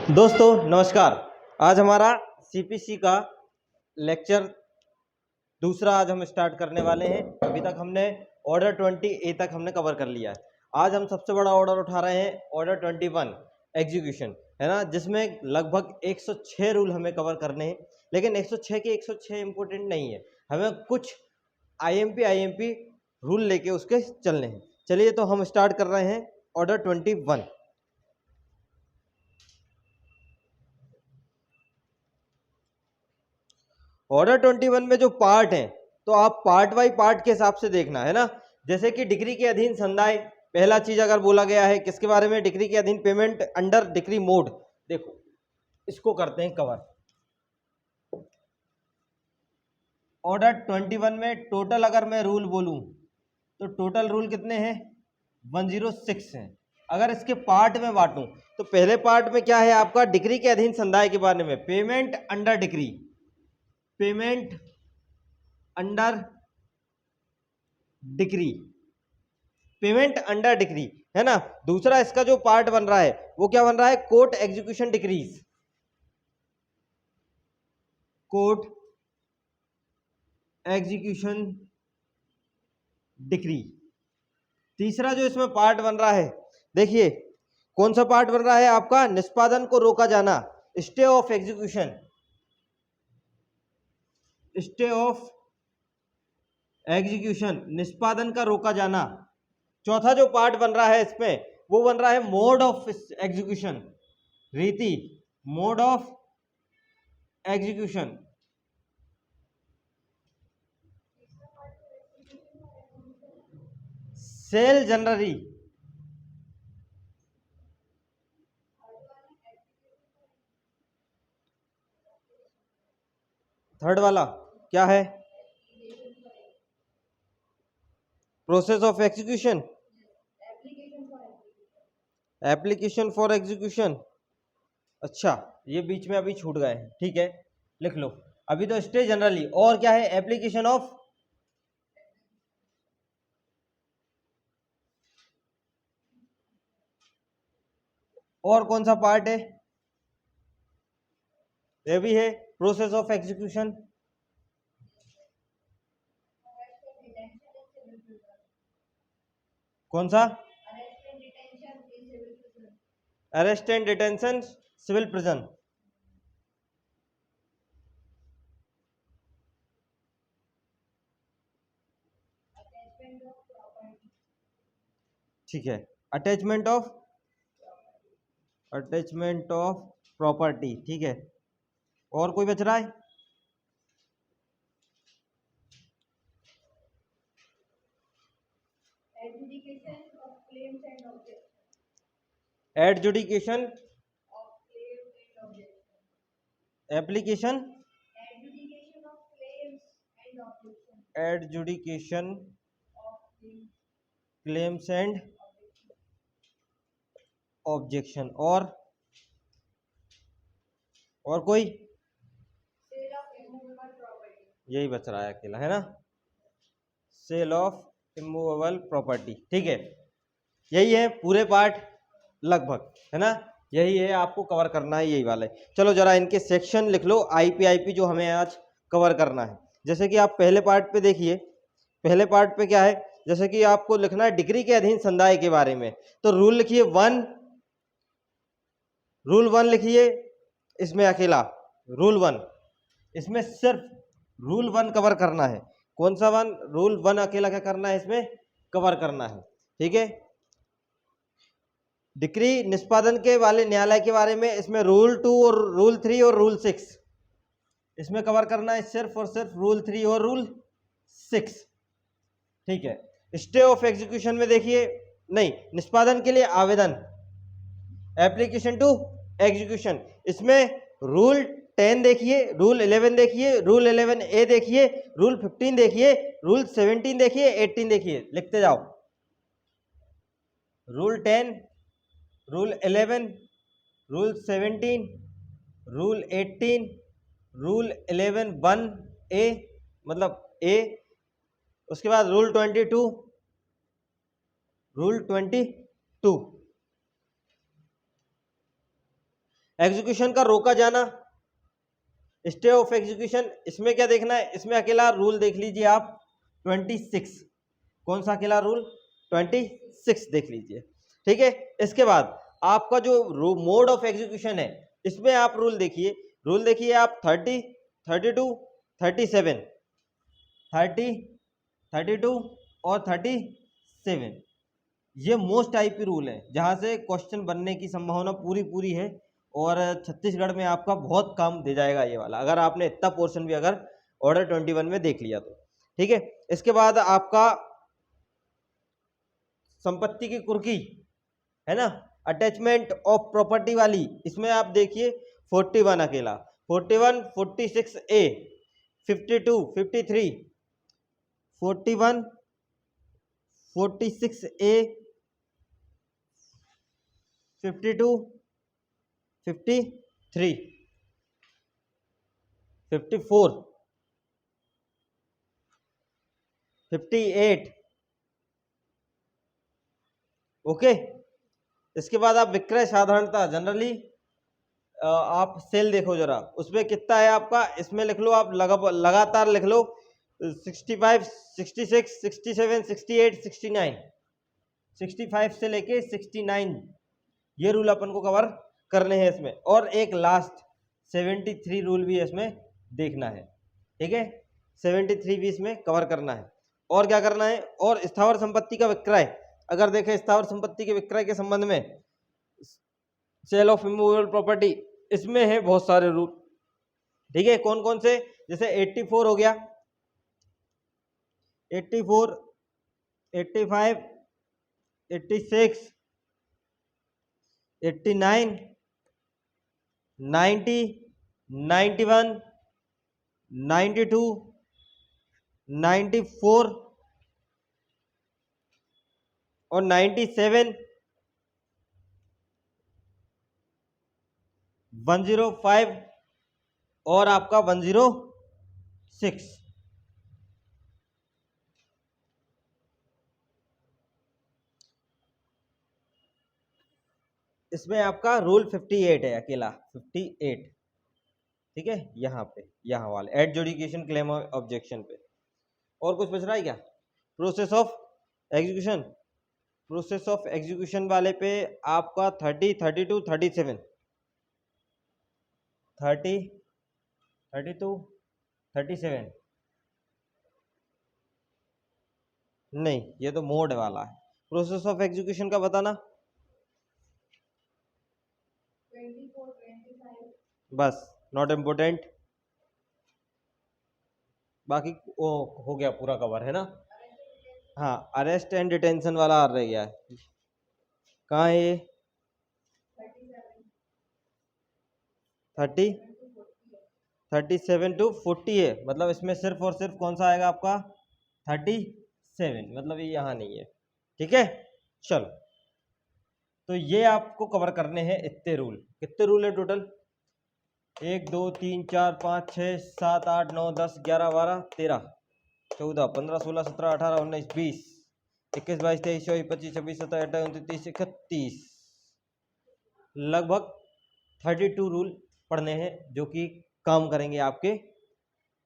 दोस्तों नमस्कार। आज हमारा सीपीसी का लेक्चर दूसरा आज हम स्टार्ट करने वाले हैं। अभी तक हमने ऑर्डर 20A तक हमने कवर कर लिया है। आज हम सबसे बड़ा ऑर्डर उठा रहे हैं, ऑर्डर 21 एग्जीक्यूशन, है ना, जिसमें लगभग 106 रूल हमें कवर करने हैं। लेकिन 106 के 106 इंपॉर्टेंट नहीं है, हमें कुछ आईएमपी रूल लेके उसके चलने हैं। चलिए तो हम स्टार्ट कर रहे हैं ऑर्डर 21। ऑर्डर 21 में जो पार्ट है तो आप पार्ट बाई पार्ट के हिसाब से देखना है ना। जैसे कि डिग्री के अधीन संदाय, पहला चीज अगर बोला गया है किसके बारे में, डिग्री के अधीन पेमेंट अंडर डिग्री मोड। देखो इसको करते हैं कवर। ऑर्डर 21 में टोटल अगर मैं रूल बोलूं तो टोटल रूल कितने हैं, 106 हैं। अगर इसके पार्ट में बांटूं तो पहले पार्ट में क्या है आपका, डिग्री के अधीन संदाय के बारे में, payment under degree, payment under degree, payment under degree, है ना। दूसरा इसका जो पार्ट बन रहा है वो क्या बन रहा है, court execution decrease, court execution decree. तीसरा जो इसमें पार्ट बन रहा है, देखिए कौन सा पार्ट बन रहा है आपका, निष्पादन को रोका जाना, stay of execution, stay of execution, निष्पादन का रोका जाना। चौथा जो पार्ट बन रहा है इसमें वो बन रहा है मोड ऑफ एग्जीक्यूशन, रीति, मोड ऑफ एग्जीक्यूशन। सेल जनरली, थर्ड वाला क्या है, process of execution, application for execution. अच्छा ये बीच में अभी छूट गए हैं, ठीक है लिख लो। अभी तो स्टे जनरली, और क्या है, एप्लीकेशन ऑफ, और कौन सा पार्ट है, ये भी है प्रोसेस ऑफ एग्जीक्यूशन। कौन सा, arrest and detention, civil prison. ठीक है, attachment of, attachment of property, ठीक है। और कोई बच रहा है, adjudication, application, adjudication claims and objection. और कोई, यही बच रहा है अकेला, है ना, सेल ऑफ इमूवेबल प्रॉपर्टी, ठीक है। यही है पूरे पार्ट लगभग, है ना, यही है, आपको कवर करना है यही वाला है। चलो जरा इनके सेक्शन लिख लो, आईपी जो हमें आज कवर करना है। जैसे कि आप पहले पार्ट पे देखिए, पहले पार्ट पे क्या है, जैसे कि आपको लिखना है डिग्री के अधीन संदाय के बारे में, तो रूल लिखिए 1, रूल 1 लिखिए इसमें अकेला, रूल 1, इसमें सिर्फ रूल 1 कवर करना है। कौन सा 1, रूल 1 अकेला क्या करना है, इसमें कवर करना है, ठीक है। डिक्री निष्पादन के वाले न्यायालय के बारे में, इसमें रूल 2 और रूल 3 और रूल 6 इसमें कवर करना है, सिर्फ और सिर्फ रूल 3 और रूल 6, ठीक है। स्टे ऑफ एग्जीक्यूशन में देखिए, नहीं, निष्पादन के लिए आवेदन, एप्लीकेशन टू एग्जीक्यूशन, इसमें रूल 10 देखिए, रूल 11 देखिए, रूल 11A देखिए, रूल 15 देखिए, रूल 17 देखिए, 18 देखिए, लिखते जाओ। Rule 10, rule 11, rule 17, rule 18, rule 11 1A मतलब A, उसके बाद रूल 22, रूल 22, एग्जीक्यूशन का रोका जाना, स्टे ऑफ एग्जीक्यूशन, इसमें क्या देखना है, इसमें अकेला रूल देख लीजिए आप 26। कौन सा अकेला रूल? 26 देख लीजिए, ठीक है। इसके बाद आपका जो मोड ऑफ एग्जीक्यूशन है, इसमें आप रूल देखिए आप 30, 32, 37, 30, 32 और 37, ये मोस्ट आईपी रूल है जहां से क्वेश्चन बनने की संभावना पूरी है। और छत्तीसगढ़ में आपका बहुत काम दे जाएगा ये वाला, अगर आपने इतना पोर्शन भी अगर ऑर्डर 21 में देख लिया तो, ठीक है। इसके बाद आपका संपत्ति की कुर्की है ना, अटैचमेंट ऑफ प्रॉपर्टी वाली, इसमें आप देखिए 41 अकेला, 41, 46A, 52, 53, 41, 46A, 52, 53, 54, 58, ओके। इसके बाद आप विक्रय साधारणता जनरली आप सेल देखो जरा, उसमें कितना है आपका, इसमें लिख लो आप लगातार लिख लो 65, 66, 67, 68, 69, 65 से लेके 69, ये रूल अपन को कवर करने हैं इसमें। और एक लास्ट 73 रूल भी इसमें देखना है, ठीक है, 73 भी इसमें कवर करना है। और क्या करना है, और स्थावर संपत्ति का विक्रय, अगर देखें स्थावर संपत्ति के विक्रय के संबंध में, सेल ऑफ इमूवेबल प्रॉपर्टी, इसमें है बहुत सारे रूल, ठीक है। कौन कौन से, जैसे 84 हो गया, 84, 85, 86, 89, 90, 91, 92, 94 और 97, 105 और आपका 106। इसमें आपका रूल 58 है अकेला, 58, ठीक है। यहाँ पे, यहाँ वाले एडजुडिकेशन क्लेम ऑब्जेक्शन पे। और कुछ बच रहा है क्या? Process of execution, process of execution वाले पे आपका 30, 32, 37, 30, 32, 37, नहीं ये तो मोड वाला है। प्रोसेस ऑफ एग्जीक्यूशन का बताना, बस नॉट इम्पोर्टेंट, बाकी वो हो गया पूरा कवर, है ना। हाँ, अरेस्ट एंड डिटेंशन वाला रह गया है, कहाँ है ये? 30, 37 to 40 है, मतलब इसमें सिर्फ और सिर्फ कौन सा आएगा आपका 37, मतलब ये यहाँ नहीं है, ठीक है। चलो, तो ये आपको कवर करने हैं इतने रूल। कितने रूल है टोटल? 1, 2, 3, 4, 5, 6, 7, 8, 9, 10, 11, 12, 13, 14, 15, 16, 17, 18, 19, 20, 21, 22, 23, 24, 25, 26, 27, 28, 29, 30, 31, लगभग 32 रूल पढ़ने हैं जो कि काम करेंगे आपके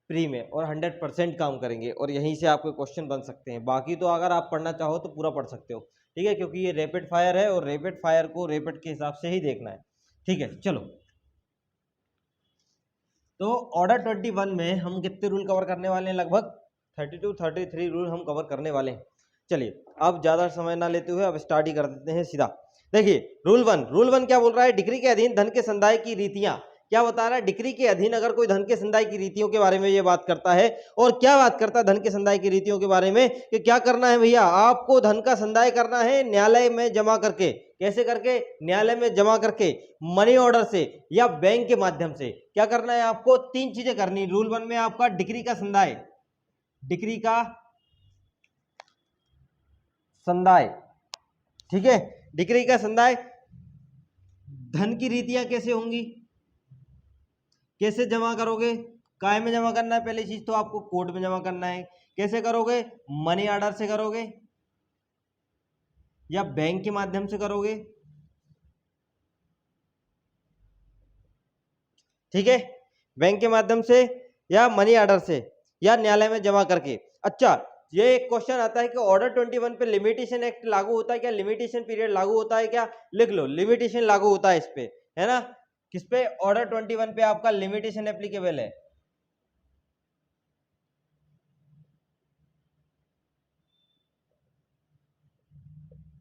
प्री में, और 100% काम करेंगे, और यहीं से आपके क्वेश्चन बन सकते हैं। बाकी तो अगर आप पढ़ना चाहो तो पूरा पढ़ सकते हो, ठीक है, क्योंकि ये रैपिड फायर है और रैपिड फायर को रैपिड के हिसाब से ही देखना है, ठीक है। चलो, तो ऑर्डर 21 में हम कितने रूल कवर करने वाले हैं? लगभग 32, 33 रूल हम कवर करने वाले हैं। चलिए, अब ज़्यादा समय ना लेते हुए अब स्टार्ट ही कर देते हैं सीधा। देखिए, रूल वन क्या बोल रहा है? डिक्री के अधीन धन के संदाय की रीतियां, क्या बता रहा है? डिक्री के अधीन अगर कोई धन के संदाय की रीतियों के बारे में ये बात करता है, और क्या बात करता है धन के संदाय की रीतियों के बारे में, कि क्या करना है भैया, आपको धन का संदाय करना है न्यायालय में जमा करके। कैसे करके? न्यायालय में जमा करके, मनी ऑर्डर से या बैंक के माध्यम से। क्या करना है आपको? 3 चीजें करनी। रूल 1 में आपका डिक्री का संदाय, डिक्री का संदाय, ठीक है, डिक्री का संदाय। धन की रीतियां कैसे होंगी, कैसे जमा करोगे? काय में जमा करना है? पहली चीज तो आपको कोर्ट में जमा करना है। कैसे करोगे? मनी ऑर्डर से करोगे या बैंक के माध्यम से करोगे? ठीक है, बैंक के माध्यम से या मनी ऑर्डर से या न्यायालय में जमा करके। अच्छा, ये एक क्वेश्चन आता है कि ऑर्डर 21 पे लिमिटेशन एक्ट लागू होता है क्या, लिमिटेशन पीरियड लागू होता है क्या? लिख लो, लिमिटेशन लागू होता है इस पे, है ना। किस पे? ऑर्डर 21 पे आपका लिमिटेशन एप्लीकेबल है।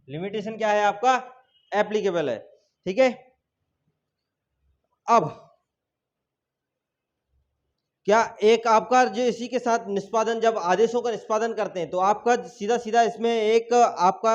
लिमिटेशन क्या है आपका? एप्लीकेबल है, ठीक है। अब क्या एक आपका जो इसी के साथ निष्पादन, जब आदेशों का निष्पादन करते हैं तो आपका सीधा सीधा इसमें एक आपका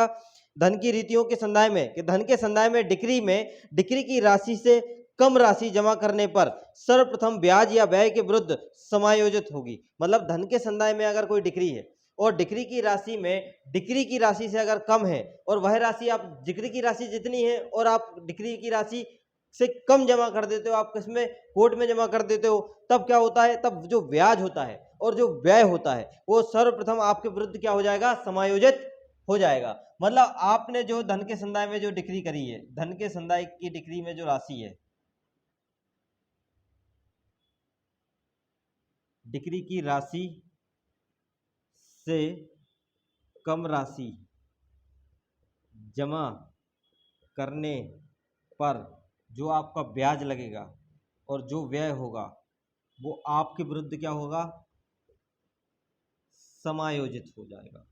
धन की रीतियों के संदाय में, कि धन के संदाय में डिक्री की राशि से कम राशि जमा करने पर सर्वप्रथम ब्याज या व्यय के विरुद्ध समायोजित होगी। मतलब धन के संदाय में अगर कोई डिक्री है और डिक्री की राशि में डिक्री की राशि से अगर कम है और वह राशि आप डिक्री की राशि जितनी है और आप डिक्री की राशि से कम जमा कर देते हो, आप किसमें? कोर्ट में जमा कर देते हो, तब क्या होता है? तब जो ब्याज होता है और जो व्यय होता है वो सर्वप्रथम आपके विरुद्ध क्या हो जाएगा? समायोजित हो जाएगा। मतलब आपने जो धन के संदाय में जो डिक्री करी है, धन के संदाय की डिक्री में जो राशि है, डिक्री की राशि से कम राशि जमा करने पर जो आपका ब्याज लगेगा और जो व्यय होगा वो आपके विरुद्ध क्या होगा? समायोजित हो जाएगा।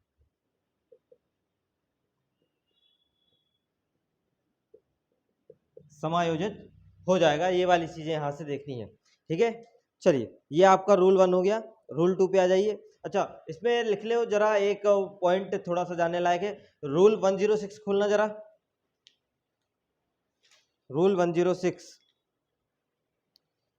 समायोजित हो जाएगा, ये वाली चीजें यहां से देखनी है, ठीक है। चलिए, ये आपका रूल 1 हो गया। रूल 2 पे आ जाइए। अच्छा, इसमें लिख लो जरा, एक पॉइंट थोड़ा सा जानने लायक है। रूल 106 खोलना जरा। रूल 106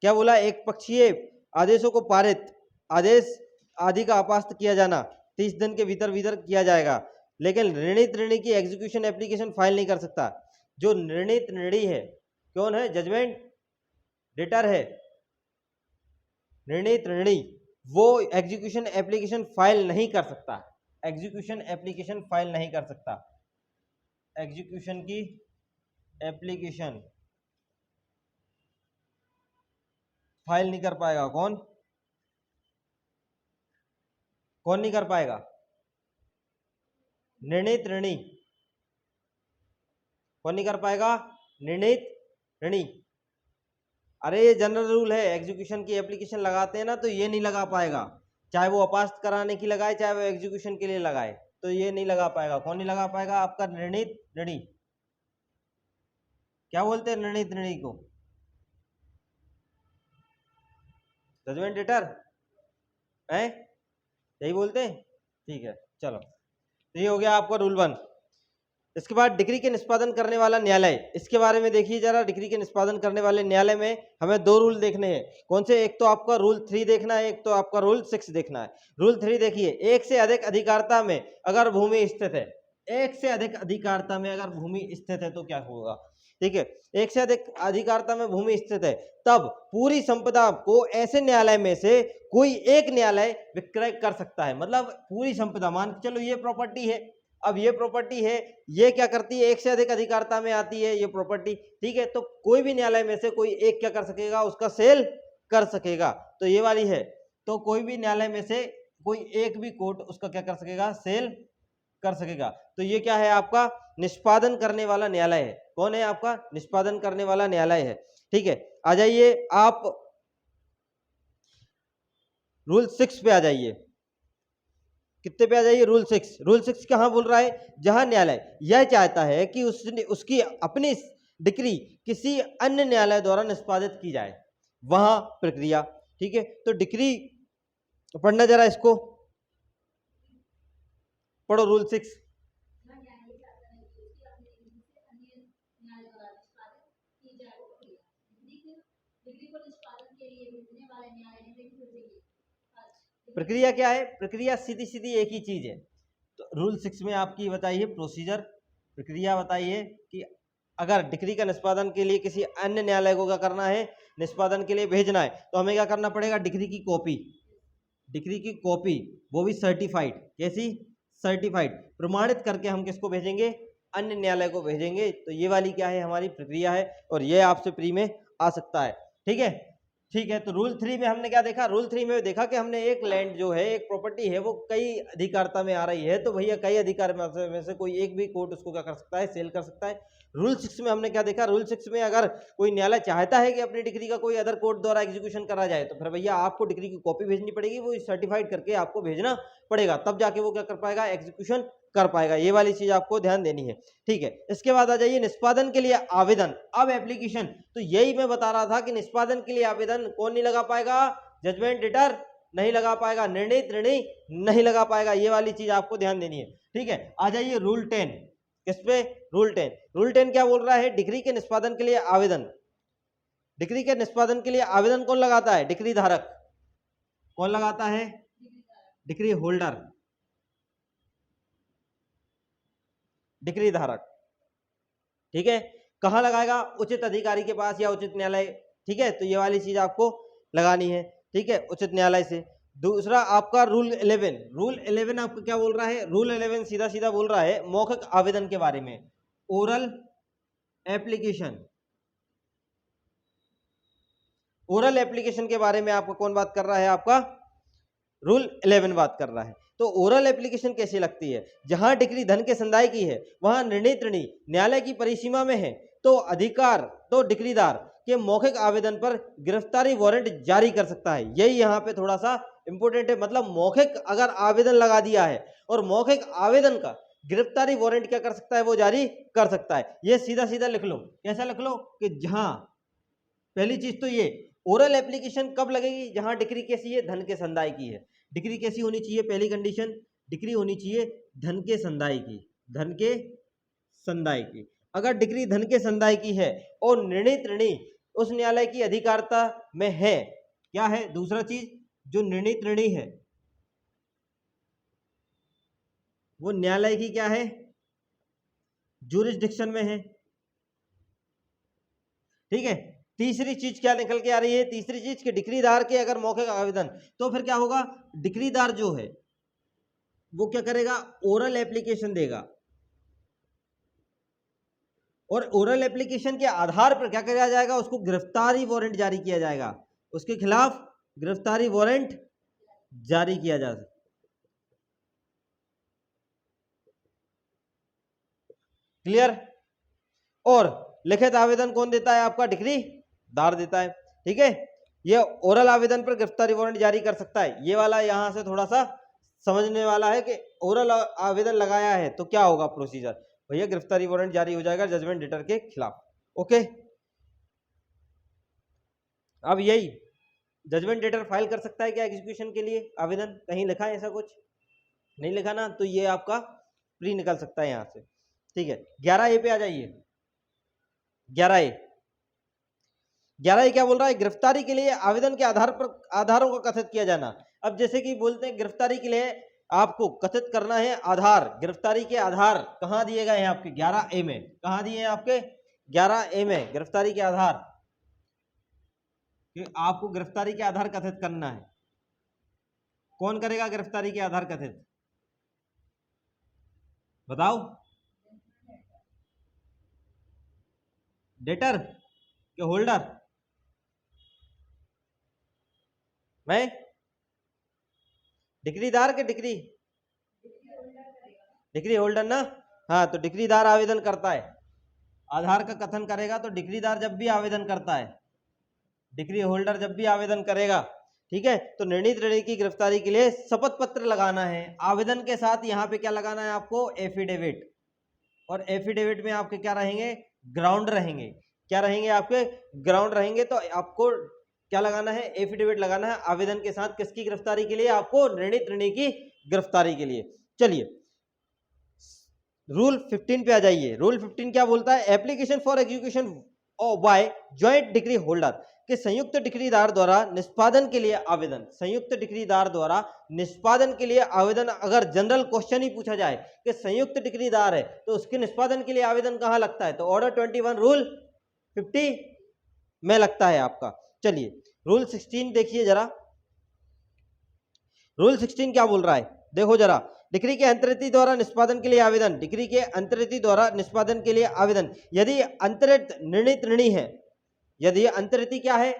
क्या बोला? एक पक्षीय आदेशों को पारित आदेश आदि का अपास्त किया जाना 30 दिन के भीतर भीतर किया जाएगा, लेकिन निर्णीत निर्णय की एग्जीक्यूशन एप्लीकेशन फाइल नहीं कर सकता। जो निर्णीत निर्णय है, कौन है? जजमेंट डेटर है। निर्णीत निर्णय वो एग्जीक्यूशन एप्लीकेशन फाइल नहीं कर सकता। एग्जीक्यूशन एप्लीकेशन फाइल नहीं कर सकता। एग्जीक्यूशन की एप्लीकेशन फाइल नहीं कर पाएगा। कौन कौन नहीं कर पाएगा? निर्णीत निर्णय कौन नहीं कर पाएगा? निर्णीत निर्णय। अरे ये जनरल रूल है, एग्जीक्यूशन की एप्लीकेशन लगाते हैं ना तो ये नहीं लगा पाएगा, चाहे वो अपास्त कराने की लगाए चाहे वो एग्जीक्यूशन के लिए लगाए, तो ये नहीं लगा पाएगा। कौन नहीं लगा पाएगा? आपका निर्णीत निर्णय। क्या बोलते हैं निर्णीत निर्णय को? जजमेंट डेटर है, यही बोलते हैं, ठीक है। चलो, तो ये हो गया आपका रूल 1। इसके बाद डिक्री के निष्पादन करने वाला न्यायालय, इसके बारे में देखिए जरा। डिक्री के निष्पादन करने वाले न्यायालय में हमें 2 रूल देखने हैं। कौन से? एक तो आपका रूल 3 देखना है, एक तो आपका रूल 6 देखना है। रूल 3 देखिए, एक से अधिक अधिकारता में अगर भूमि स्थित है, एक से अधिक अधिकारता में अगर भूमि स्थित है तो क्या होगा? ठीक है, एक से अधिक अधिकारता में भूमि स्थित है, तब पूरी संपदा को ऐसे न्यायालय में से कोई एक न्यायालय विक्रय कर सकता है। मतलब पूरी संपदा, मान के चलो ये प्रॉपर्टी है, अब ये प्रॉपर्टी है, ये क्या करती है? एक से अधिक अधिकारता में आती है ये प्रॉपर्टी, ठीक है। तो कोई भी न्यायालय में से कोई एक क्या कर सकेगा? उसका सेल कर सकेगा। तो ये वाली है, तो कोई भी न्यायालय में से कोई एक भी कोर्ट उसका क्या कर सकेगा? सेल कर सकेगा। तो ये क्या है? आपका निष्पादन करने वाला न्यायालय है। कौन है? आपका निष्पादन करने वाला न्यायालय है, ठीक है। आ जाइए आप रूल 6 पे आ जाइए। कितने पे आ जाइए? रूल 6। रूल 6 कहां बोल रहा है? जहां न्यायालय यह चाहता है कि उसकी अपनी डिक्री किसी अन्य न्यायालय द्वारा निष्पादित की जाए, वहां प्रक्रिया, ठीक है। तो डिक्री पढ़ना जरा, इसको पढ़ो, रूल 6। प्रक्रिया क्या है? प्रक्रिया सीधी सीधी एक ही चीज है। तो रूल 6 में आपकी बताइए प्रोसीजर, प्रक्रिया बताइए कि अगर डिक्री का निष्पादन के लिए किसी अन्य न्यायालय को क्या करना है? निष्पादन के लिए भेजना है, तो हमें क्या करना पड़ेगा? डिक्री की कॉपी, डिक्री की कॉपी, वो भी सर्टिफाइड। कैसी? सर्टिफाइड, प्रमाणित करके हम किसको भेजेंगे? अन्य न्यायालय को भेजेंगे। तो ये वाली क्या है? हमारी प्रक्रिया है, और ये आपसे प्री में आ सकता है, ठीक है। ठीक है, तो रूल 3 में हमने क्या देखा? रूल 3 में देखा कि हमने एक लैंड जो है, एक प्रॉपर्टी है, वो कई अधिकारता में आ रही है, तो भैया कई अधिकार में से कोई एक भी कोर्ट उसको क्या कर सकता है? सेल कर सकता है। रूल 6 में हमने क्या देखा? रूल 6 में अगर कोई न्यायालय चाहता है कि अपनी डिग्री का कोई अदर कोर्ट द्वारा एग्जीक्यूशन करा जाए, तो फिर भैया आपको डिग्री की कॉपी भेजनी पड़ेगी, वो सर्टिफाइड करके आपको भेजना पड़ेगा, तब जाके वो क्या कर पाएगा? एग्जीक्यूशन कर पाएगा। ये वाली चीज आपको ध्यान देनी है। ठीक है, इसके बाद आ जाइए निष्पादन के लिए आवेदन। अब एप्लीकेशन, तो यही मैं बता रहा था कि निष्पादन के लिए आवेदन कौन नहीं लगा पाएगा? जजमेंट डेटर नहीं लगा पाएगा, निर्णित ऋणी नहीं लगा पाएगा। ये वाली चीज आपको ध्यान देनी है। ठीक है, आ जाइए रूल 10। किस पे? रूल 10। रूल 10 क्या बोल रहा है? डिग्री के निष्पादन के लिए आवेदन। डिग्री के निष्पादन के लिए आवेदन कौन लगाता है? डिग्री धारक। कौन लगाता है? डिग्री होल्डर, डिग्री धारक। ठीक है, कहां लगाएगा? उचित अधिकारी के पास या उचित न्यायालय। ठीक है, तो ये वाली चीज आपको लगानी है। ठीक है, उचित न्यायालय से। दूसरा आपका रूल 11। रूल 11 आपको क्या बोल रहा है? रूल 11 सीधा सीधा बोल रहा है मौखिक आवेदन के बारे में, ओरल एप्लीकेशन। ओरल एप्लीकेशन के बारे में आपको कौन बात कर रहा है? आपका रूल 11 बात कर रहा है। तो ओरल एप्लीकेशन कैसे लगती है? जहां डिग्री धन के संदाय की है, वहां निर्णित ऋणी न्यायालय की परिसीमा में है, तो अधिकार तो डिग्रीदार के मौखिक आवेदन पर गिरफ्तारी वारंट जारी कर सकता है। यही यहाँ पे थोड़ा सा इंपोर्टेंट है, मतलब मौखिक अगर आवेदन लगा दिया है और मौखिक आवेदन का गिरफ्तारी वारंट क्या कर सकता है? वो जारी कर सकता है। ये सीधा सीधा लिख लो। कैसा लिख लो? कि जहां, पहली चीज तो ये, ओरल एप्लीकेशन कब लगेगी? जहां डिग्री कैसी है? धन के संदाय की है। डिग्री कैसी होनी चाहिए? पहली कंडीशन, डिग्री होनी चाहिए धन के संदाय की, धन के संदाय की। अगर डिग्री धन के संदाय की है और निर्णित ऋणी उस न्यायालय की अधिकारता में है, क्या है? दूसरा चीज, जो निर्णित ऋणी है वो न्यायालय की क्या है? जुरिस्डिक्शन में है। ठीक है, तीसरी चीज क्या निकल के आ रही है? तीसरी चीज कि डिग्रीदार के अगर मौखिक आवेदन, तो फिर क्या होगा? डिग्रीदार जो है वो क्या करेगा? ओरल एप्लीकेशन देगा, और ओरल एप्लीकेशन के आधार पर क्या किया जाएगा? उसको गिरफ्तारी वारंट जारी किया जाएगा, उसके खिलाफ गिरफ्तारी वारंट जारी किया जा सकता। क्लियर? और लिखित आवेदन कौन देता है? आपका डिग्रीदार देता है। ठीक है, ये ओरल आवेदन पर गिरफ्तारी वारंट जारी कर सकता है। ये वाला यहां से थोड़ा सा समझने वाला है कि ओरल आवेदन लगाया है तो क्या होगा प्रोसीजर? भैया गिरफ्तारी वारंट जारी हो जाएगा जजमेंट डेटर के खिलाफ। ओके, अब यही जजमेंट डेटर फाइल कर सकता है क्या एग्जीक्यूशन के लिए आवेदन? कहीं लिखा है ऐसा? कुछ नहीं लिखा ना, तो ये आपका प्री निकल सकता है यहां से। ठीक है, 11A पे आ जाइए। 11A, 11A क्या बोल रहा है? गिरफ्तारी के लिए आवेदन के आधार पर आधारों का कथित किया जाना। अब जैसे कि बोलते हैं गिरफ्तारी के लिए आपको कथित करना है आधार। गिरफ्तारी के आधार कहाँ दिए गए हैं आपके? 11A में। कहाँ दिए हैं आपके? 11A में गिरफ्तारी के आधार, कि आपको गिरफ्तारी के आधार कथित करना है। कौन करेगा गिरफ्तारी के आधार कथित? बताओ। डेटर के होल्डर? मैं डिग्रीदार के डिग्री डिग्री होल्डर ना? हाँ, तो डिग्रीदार आवेदन करता है, आधार का कथन करेगा। तो डिग्रीदार जब भी आवेदन करता है, डिग्री होल्डर जब भी आवेदन करेगा, ठीक है, तो निर्णित ऋणी की गिरफ्तारी के लिए शपथ पत्र लगाना है। आवेदन के साथ यहाँ पे क्या लगाना है आपको? एफिडेविट। और एफिडेविट में आपके क्या रहेंगे? ग्राउंड रहेंगे। क्या रहेंगे आपके? ग्राउंड रहेंगे। तो आपको क्या लगाना है? एफिडेविट लगाना है आवेदन के साथ। किसकी गिरफ्तारी के लिए? आपको निर्णित ऋणी की गिरफ्तारी के लिए। चलिए रूल 15 पे आ जाइए। रूल 15 क्या बोलता है? Application for execution bye joint degree holder, के संयुक्त डिग्रीदार द्वारा निष्पादन के लिए आवेदन। संयुक्त डिग्रीदार द्वारा निष्पादन के लिए आवेदन। अगर जनरल क्वेश्चन ही पूछा जाए कि संयुक्त डिग्रीदार है तो उसके निष्पादन के लिए आवेदन कहां लगता है? तो ऑर्डर 21 रूल 50 में लगता है आपका। चलिए रूल 16 देखिए जरा। रूल 16 क्या बोल रहा है? देखो जरा। डिग्री के अंतरित द्वारा निष्पादन के लिए आवेदन। डिग्री के अंतरित द्वारा निष्पादन के लिए आवेदन, यदि अंतरित निर्णित ऋणी है, यदि अंतरित क्या है?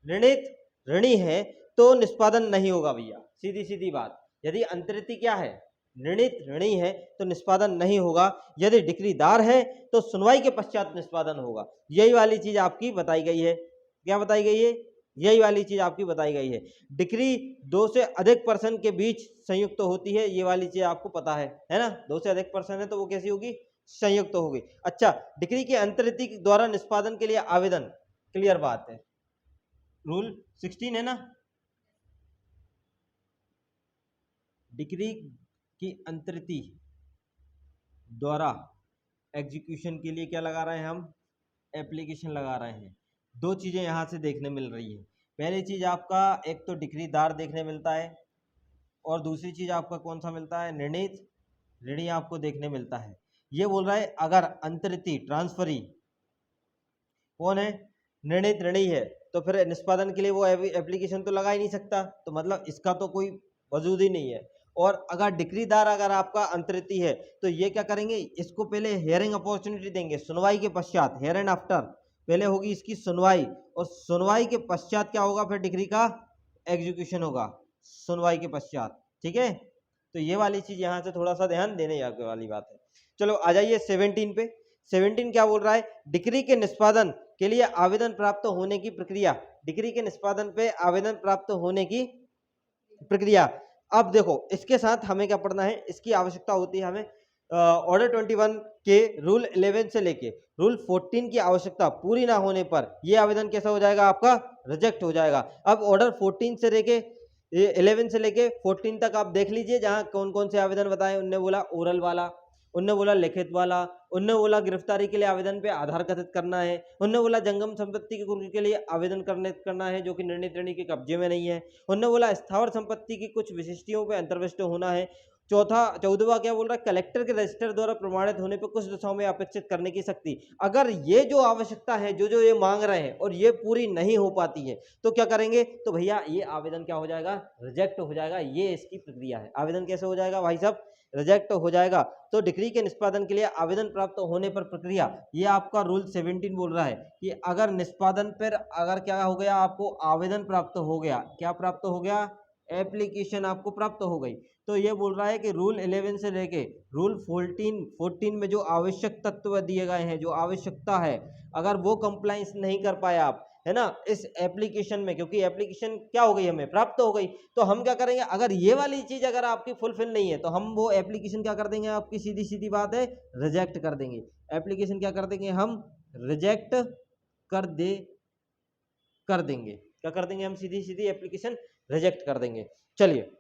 ऋणित ऋणी है तो निष्पादन नहीं होगा भैया, सीधी सीधी बात। यदि अंतरिति क्या है, ऋणित ऋणी है तो निष्पादन नहीं होगा। यदि डिक्रीदार है तो सुनवाई के पश्चात निष्पादन होगा। यही वाली चीज आपकी बताई गई है। क्या बताई गई है? यही वाली चीज आपकी बताई गई है। डिक्री 2 से अधिक पर्सन के बीच संयुक्त तो होती है, ये वाली चीज आपको पता है ना। 2 से अधिक पर्सन है तो वो कैसी होगी? संयुक्त तो होगी। अच्छा, डिक्री के अंतरिति द्वारा निष्पादन के लिए आवेदन, क्लियर बात है। रूल 16 है ना, डिक्री की अंतरिति द्वारा एग्जीक्यूशन के लिए क्या लगा रहे हैं हम? एप्लीकेशन लगा रहे हैं। दो चीजें यहां से देखने मिल रही है। पहली चीज आपका एक तो डिक्रीदार देखने मिलता है और दूसरी चीज आपका कौन सा मिलता है? निर्णित ऋणी आपको देखने मिलता है। ये बोल रहा है अगर अंतरिति ट्रांसफरी कौन है? निर्णित ऋणी है तो फिर निष्पादन के लिए वो एप्लीकेशन तो लगा ही नहीं सकता, तो मतलब इसका तो कोई वजूद ही नहीं है। और अगर डिक्रीदार अगर आपका अंतरिति है तो ये क्या करेंगे? इसको पहले हियरिंग अपॉर्चुनिटी देंगे, सुनवाई के पश्चात, हियर एंड आफ्टर। पहले होगी इसकी सुनवाई और सुनवाई के पश्चात क्या होगा? फिर डिक्री का एग्जीक्यूशन होगा सुनवाई के पश्चात। ठीक है, तो ये वाली चीज यहाँ से थोड़ा सा ध्यान देने वाली बात है। चलो आ जाइए 17 पे। 17 क्या बोल रहा है? डिक्री के निष्पादन के लिए आवेदन प्राप्त होने की प्रक्रिया। डिक्री के निष्पादन पे आवेदन प्राप्त होने की प्रक्रिया। अब देखो इसके साथ हमें क्या पढ़ना है, इसकी आवश्यकता होती है हमें ऑर्डर 21 के रूल 11 से लेके रूल 14 की आवश्यकता पूरी ना होने पर यह आवेदन कैसा हो जाएगा? आपका रिजेक्ट हो जाएगा। अब ऑर्डर 14 से लेके 11 से लेके 14 तक आप देख लीजिए, जहां कौन कौन से आवेदन बताए। उनने बोला ओरल वाला, उनने बोला लिखित वाला, उनने बोला गिरफ्तारी के लिए आवेदन पे आधार कथित करना है, उनने बोला जंगम संपत्ति की कुर्की के लिए आवेदन करना है जो कि निर्णित ऋणी के कब्जे में नहीं है, उनने बोला स्थावर संपत्ति की कुछ विशिष्टियों पे अंतर्विष्ट होना है। 14वां क्या बोल रहा है? कलेक्टर के रजिस्टर द्वारा प्रमाणित होने पर कुछ दशाओं में अपेक्षित करने की शक्ति। अगर ये जो आवश्यकता है, जो जो ये मांग रहे हैं और ये पूरी नहीं हो पाती है तो क्या करेंगे? तो भैया ये आवेदन क्या हो जाएगा? रिजेक्ट हो जाएगा। ये इसकी प्रक्रिया है। आवेदन कैसे हो जाएगा भाई साहब? रिजेक्ट हो जाएगा। तो डिक्री के निष्पादन के लिए आवेदन प्राप्त होने पर प्रक्रिया, ये आपका रूल 17 बोल रहा है कि अगर निष्पादन पर अगर क्या हो गया? आपको आवेदन प्राप्त हो गया। क्या प्राप्त हो गया? एप्लीकेशन आपको प्राप्त हो गई। तो ये बोल रहा है कि रूल 11 से लेके रूल 14 में जो आवश्यक तत्व दिए गए हैं, जो आवश्यकता है, अगर वो कंप्लाइंस नहीं कर पाए आप, है ना, इस एप्लीकेशन में, क्योंकि एप्लीकेशन क्या हो गई? हमें प्राप्त हो गई, तो हम क्या करेंगे? अगर ये वाली चीज अगर आपकी फुलफिल नहीं है तो हम वो एप्लीकेशन क्या कर देंगे? आपकी सीधी सीधी बात है, रिजेक्ट कर देंगे। एप्लीकेशन क्या कर देंगे? हम रिजेक्ट कर देंगे। क्या कर देंगे? हम सीधी सीधी एप्लीकेशन रिजेक्ट कर देंगे। चलिए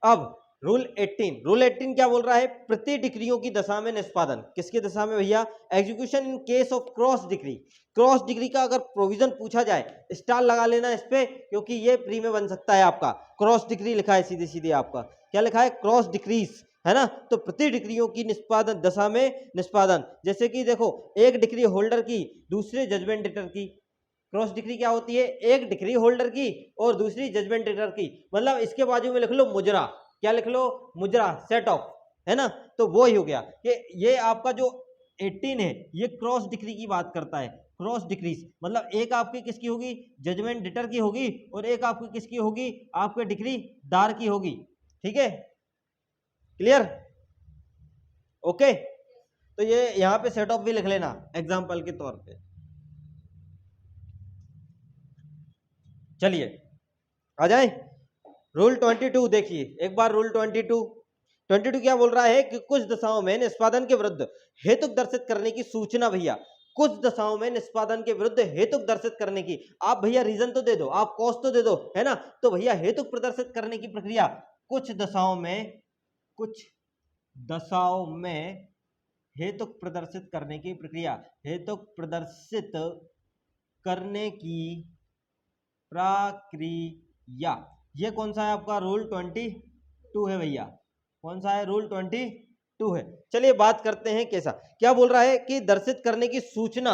अब रूल 18 क्या बोल रहा है? प्रति डिक्रियों की दशा में निष्पादन। किसकी दशा में भैया? Execution in case of cross degree. Cross degree का अगर प्रोविजन पूछा जाए, स्टार लगा लेना इस पे, क्योंकि ये प्री में बन सकता है आपका। क्रॉस डिग्री लिखा है सीधी सीधी, आपका क्या लिखा है? क्रॉस डिक्रीज, है ना। तो प्रति डिग्रियों की निष्पादन दशा में निष्पादन, जैसे कि देखो एक डिग्री होल्डर की दूसरे जजमेंट डेटर की। क्रॉस डिग्री क्या होती है? एक डिग्री होल्डर की और दूसरी जजमेंट डेटर की। मतलब इसके बाजू में लिख लो मुजरा। क्या लिख लो? मुजरा, सेट ऑफ, है ना। तो वो ही हो गया कि ये आपका जो 18 है ये क्रॉस डिग्री की बात करता है। क्रॉस डिग्रीज मतलब एक आपकी किसकी होगी? जजमेंट डेटर की होगी और एक आपकी किसकी होगी? आपके डिग्री दार की होगी। ठीक है, क्लियर? ओके, तो ये यहां पे सेट ऑफ भी लिख लेना एग्जाम्पल के तौर पे। चलिए आ जाए रूल 22। देखिए एक बार रूल 22 क्या बोल रहा है कि कुछ दशाओं में निष्पादन के विरुद्ध हेतुक दर्शित करने की सूचना। भैया कुछ दशाओं में निष्पादन के विरुद्ध हेतुक दर्शित करने की, आप भैया रीजन तो दे दो, आप कॉज तो दे दो, है ना। तो भैया हेतुक प्रदर्शित करने की प्रक्रिया, कुछ दशाओं में हेतुक प्रदर्शित करने की प्रक्रिया, हेतुक प्रदर्शित करने की प्रक्रिया। ये कौन सा है आपका? रूल 22 है भैया। कौन सा है? रूल 22 है। चलिए बात करते हैं कैसा। क्या बोल रहा है कि दर्शित करने की सूचना,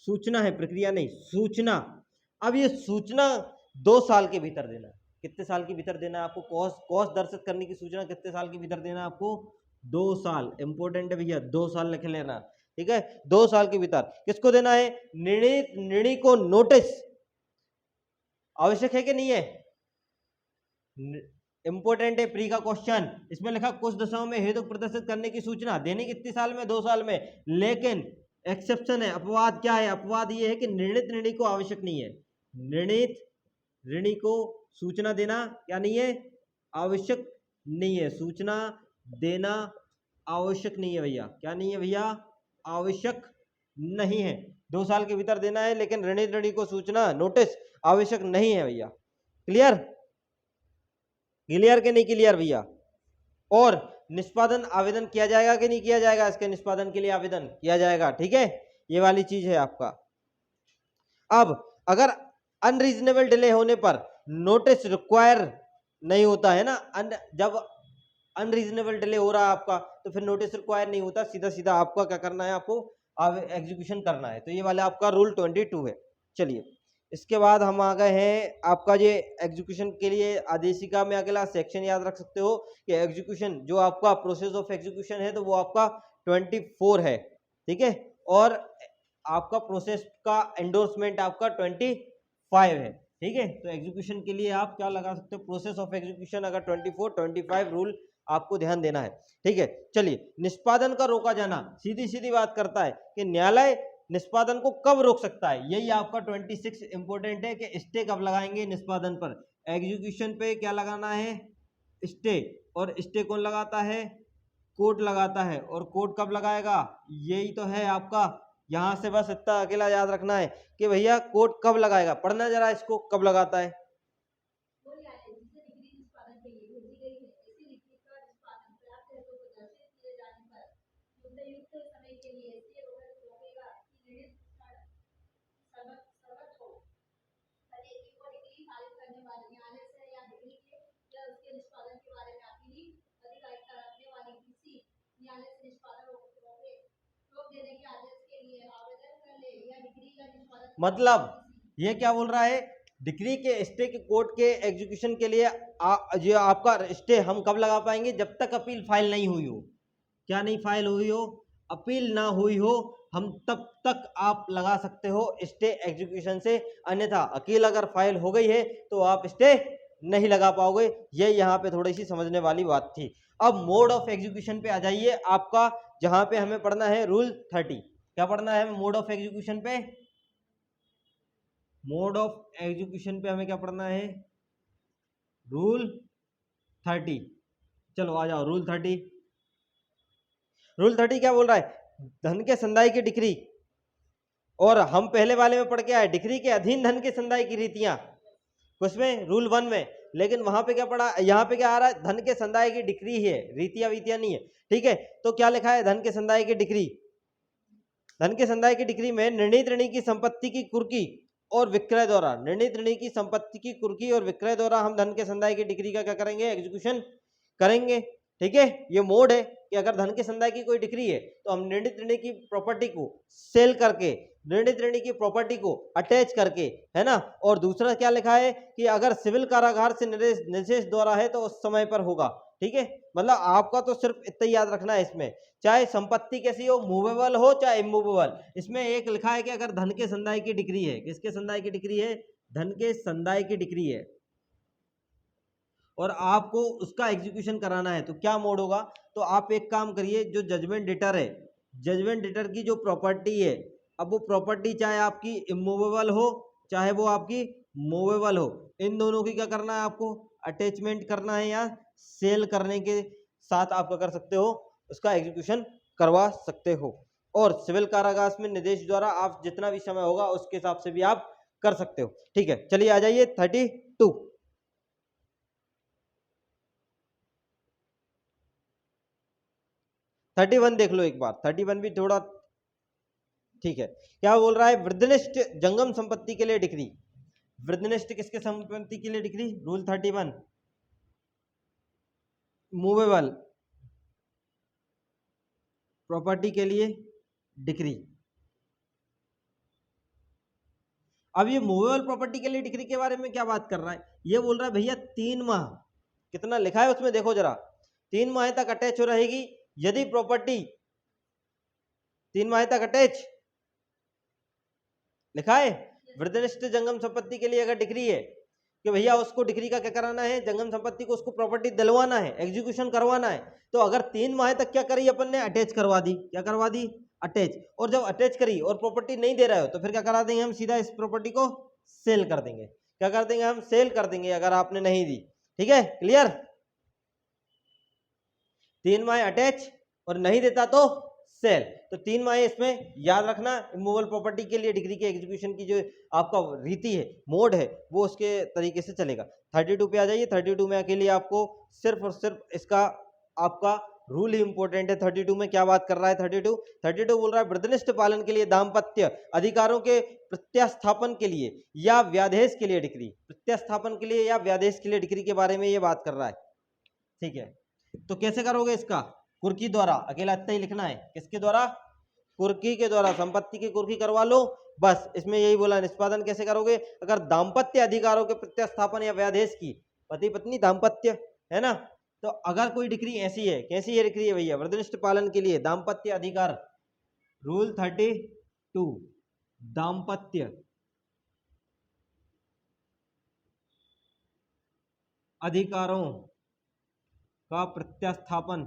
सूचना है, प्रक्रिया नहीं, सूचना। अब ये सूचना 2 साल के भीतर देना। कितने साल के भीतर देना है आपको? कॉज दर्शित करने की सूचना कितने साल के भीतर देना है आपको? 2 साल। इंपॉर्टेंट है भैया, 2 साल लिख लेना। ठीक है, 2 साल के भीतर। किसको देना है? निर्णय को नोटिस। आवश्यक है कि नहीं है? इंपोर्टेंट है प्री का क्वेश्चन। इसमें लिखा कुछ दशाओं में हेतु प्रदर्शित करने की सूचना देने कितने साल में? 2 साल में। लेकिन एक्सेप्शन है, अपवाद क्या है? अपवाद ये है कि निर्णित ऋणी को आवश्यक नहीं है। निर्णित ऋणी को सूचना देना क्या नहीं है? आवश्यक नहीं है। सूचना देना आवश्यक नहीं है भैया। क्या नहीं है भैया? आवश्यक नहीं है। 2 साल के भीतर देना है, लेकिन ऋणित ऋणी को सूचना नोटिस आवश्यक नहीं है भैया। क्लियर? क्लियर के नहीं क्लियर भैया? और निष्पादन आवेदन किया जाएगा कि नहीं किया जाएगा? इसके निष्पादन के लिए आवेदन किया जाएगा। ठीक है, ये वाली चीज है आपका। अब अगर अनरीजनेबल डिले होने पर नोटिस रिक्वायर नहीं होता है ना, जब अनरीजनेबल डिले हो रहा है आपका तो फिर नोटिस रिक्वायर नहीं होता, सीधा सीधा आपका क्या करना है? आपको एग्जीक्यूशन करना है। तो ये वाला आपका रूल 22 है। चलिए, इसके बाद हम आ गए हैं आपका ये एग्जीक्यूशन के लिए आदेशिका में अगला सेक्शन याद रख सकते हो कि एग्जीक्यूशन जो आपका प्रोसेस ऑफ एग्जीक्यूशन है तो वो आपका 24 है। ठीक है, और आपका प्रोसेस का एंडोर्समेंट आपका 25 है। ठीक है, तो एग्जीक्यूशन के लिए आप क्या लगा सकते हो? प्रोसेस ऑफ एग्जीक्यूशन अगर 24, 25 रूल आपको ध्यान देना है। ठीक है, चलिए, निष्पादन का रोका जाना सीधी सीधी बात करता है कि न्यायालय निष्पादन को कब रोक सकता है। यही आपका 26 इंपोर्टेंट है कि स्टे कब लगाएंगे निष्पादन पर। एग्जीक्यूशन पे क्या लगाना है? स्टे। और स्टे कौन लगाता है? कोर्ट लगाता है। और कोर्ट कब लगाएगा? यही तो है आपका। यहां से बस इतना अकेला याद रखना है कि भैया कोर्ट कब लगाएगा। पढ़ना जरा इसको, कब लगाता है। मतलब ये क्या बोल रहा है? डिग्री के स्टे के कोर्ट के एग्जीक्यूशन के लिए जो आपका स्टे हम कब लगा पाएंगे? जब तक अपील फाइल नहीं हुई हो। क्या नहीं फाइल हुई हो? अपील ना हुई हो, हम तब तक आप लगा सकते हो स्टे एग्जीक्यूशन से। अन्यथा अपील अगर फाइल हो गई है तो आप स्टे नहीं लगा पाओगे। ये यहाँ पे थोड़ी सी समझने वाली बात थी। अब मोड ऑफ एग्जीक्यूशन पे आ जाइए आपका, जहां पे हमें पढ़ना है रूल 30। क्या पढ़ना है मोड ऑफ एग्जीक्यूशन पे? मोड ऑफ एग्जीक्यूशन पे हमें क्या पढ़ना है? रूल 30। चलो आ जाओ, रूल 30। रूल 30 क्या बोल रहा है? धन के संदाय की डिक्री, और हम पहले वाले में पढ़ के आए डिक्री के अधीन धन के संदाय की रीतियां, उसमें रूल 1 में। लेकिन वहां पे क्या पढ़ा? यहाँ पे क्या आ रहा है? धन के संदाय की डिक्री है, रीतियां वीतियां नहीं है। ठीक है, तो क्या लिखा है? धन के संदाय की डिक्री। धन के संदाय की डिक्री में निर्णीत ऋणी की संपत्ति की कुर्की और विक्रय द्वारा, निर्णीत ऋणी की संपत्ति की कुर्की और विक्रय द्वारा हम धन के संदाय की डिक्री का क्या करेंगे? एग्जीक्यूशन करेंगे। ठीक है, ये मोड है कि अगर धन के संदाय की कोई डिक्री है तो हम निर्णीत ऋणी की प्रॉपर्टी को सेल करके, निर्णीत ऋणी की प्रॉपर्टी को अटैच करके, है ना। और दूसरा क्या लिखा है कि अगर सिविल कारागार से निर्देश द्वारा है तो उस समय पर होगा। ठीक है, मतलब आपका तो सिर्फ इतना ही याद रखना है इसमें, चाहे संपत्ति कैसी हो, मूवेबल हो चाहे इमूवेबल। इसमें एक लिखा है कि अगर धन के संदाय की डिक्री है, किसके संदाय की डिक्री है? धन के संदाय की डिक्री है, और आपको उसका एग्जीक्यूशन कराना है तो क्या मोड होगा? तो आप एक काम करिए, जो जजमेंट डेटर है, जजमेंट डेटर की जो प्रॉपर्टी है, अब वो प्रॉपर्टी चाहे आपकी इमूवेबल हो चाहे वो आपकी मूवेबल हो, इन दोनों की क्या करना है? आपको अटैचमेंट करना है, या सेल करने के साथ आप क्या कर सकते हो? उसका एग्जीक्यूशन करवा सकते हो। और सिविल कारागार में निर्देश द्वारा आप जितना भी समय होगा उसके हिसाब से भी आप कर सकते हो। ठीक है, चलिए आ जाइए 32। 31 देख लो एक बार। 31 भी थोड़ा ठीक है। क्या बोल रहा है? वृद्धनिष्ठ जंगम संपत्ति के लिए डिक्री। वृद्धनिष्ठ किसके संपत्ति के लिए डिक्री? रूल 31 मूवेबल प्रॉपर्टी के लिए डिक्री। अब ये मूवेबल प्रॉपर्टी के लिए डिक्री के बारे में क्या बात कर रहा है? ये बोल रहा है भैया 3 माह, कितना लिखा है उसमें देखो जरा, 3 माह तक अटैच हो रहेगी यदि प्रॉपर्टी 3 माह तक अटैच लिखा है। वृद्धनिष्ठ जंगम संपत्ति के लिए अगर डिग्री है कि भैया उसको डिग्री का क्या कराना है, जंगम संपत्ति को उसको प्रॉपर्टी दिलवाना है, एग्जीक्यूशन करवाना है, तो अगर 3 माह तक क्या करी अपन ने, अटैच करवा दी। क्या करवा दी, अटैच। और जब अटैच करी और प्रॉपर्टी नहीं दे रहे हो तो फिर क्या करा देंगे हम, सीधा इस प्रॉपर्टी को सेल कर देंगे। क्या कर देंगे हम, सेल कर देंगे अगर आपने नहीं दी। ठीक है, क्लियर। 3 माह अटैच और नहीं देता तो सेल। तो 3 माह इसमें याद रखना, इमूवेबल प्रॉपर्टी के लिए डिग्री के एग्जीक्यूशन की जो आपका रीति है, मोड है, वो उसके तरीके से चलेगा। 32 पे आ जाइए। 32 में के लिए आपको सिर्फ और सिर्फ इसका आपका रूल ही इंपॉर्टेंट है। 32 में क्या बात कर रहा है, 32 बोल रहा है वृद्धनिष्ठ पालन के लिए दाम्पत्य अधिकारों के प्रत्यास्थापन के लिए या व्यादेश के लिए डिग्री, प्रत्यास्थापन के लिए या व्यादेश के लिए डिग्री के बारे में ये बात कर रहा है। ठीक है, तो कैसे करोगे इसका, कुर्की द्वारा, अकेला इतना ही लिखना है। किसके द्वारा, कुर्की के द्वारा, संपत्ति की कुर्की करवा लो बस। इसमें यही बोला, निष्पादन कैसे करोगे, अगर दाम्पत्य अधिकारों के प्रत्यास्थापन या व्यादेश की, पति पत्नी दाम्पत्य है ना, तो अगर कोई डिग्री ऐसी है, कैसी है डिग्री है भैया, वृद्धनिष्ठ पालन के लिए दाम्पत्य अधिकार, रूल 32, दाम्पत्य अधिकारों का प्रत्यास्थापन,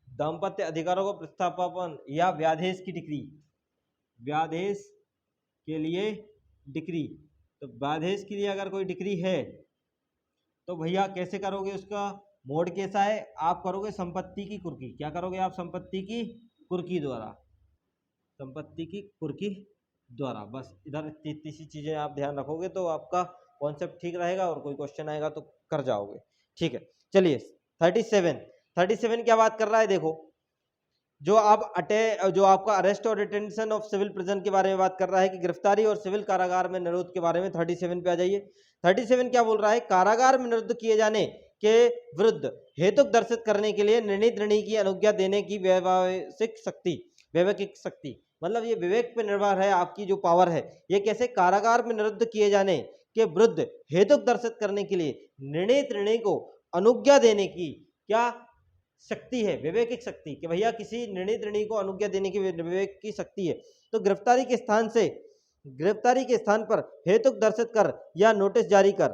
दाम्पत्य अधिकारों का प्रत्यास्थापन या व्यादेश की डिग्री, व्यादेश के लिए डिग्री। तो व्यादेश के लिए अगर कोई डिग्री है तो भैया कैसे करोगे, उसका मोड कैसा है, आप करोगे संपत्ति की कुर्की। क्या करोगे आप, संपत्ति की कुर्की द्वारा, संपत्ति की कुर्की द्वारा। बस इधर इतनी सी चीजें आप ध्यान रखोगे तो आपका कॉन्सेप्ट ठीक रहेगा और कोई क्वेश्चन आएगा तो कर जाओगे। ठीक है, चलिए 37 क्या बात कर रहा है, देखो जो जो आपका अरेस्ट और डिटेंशन ऑफ सिविल प्रिजन के बारे में बात कर रहा है कि गिरफ्तारी और सिविल कारागार में निरुद्ध के बारे में। 37 पे आ जाइए। 37 क्या बोल रहा है, कारागार में निरुद्ध किए जाने के विरुद्ध हेतुक दर्शित करने के लिए निर्णीत ऋणी की अनुज्ञा देने की वैवाहिक शक्ति, वैवाहिक शक्ति मतलब ये विवेक पर निर्भर है आपकी जो पावर है। ये कैसे, कारागार में निरुद्ध किए जाने के विरुद्ध हेतुक दर्शित करने के लिए निर्णीत ऋणी को अनुज्ञा देने की क्या शक्ति है, विवेकिक शक्ति, कि भैया किसी निर्णीत ऋणी को अनुज्ञा देने की विवेक की शक्ति है। तो गिरफ्तारी के स्थान से, गिरफ्तारी के स्थान पर हेतुक दर्शित कर या नोटिस जारी कर।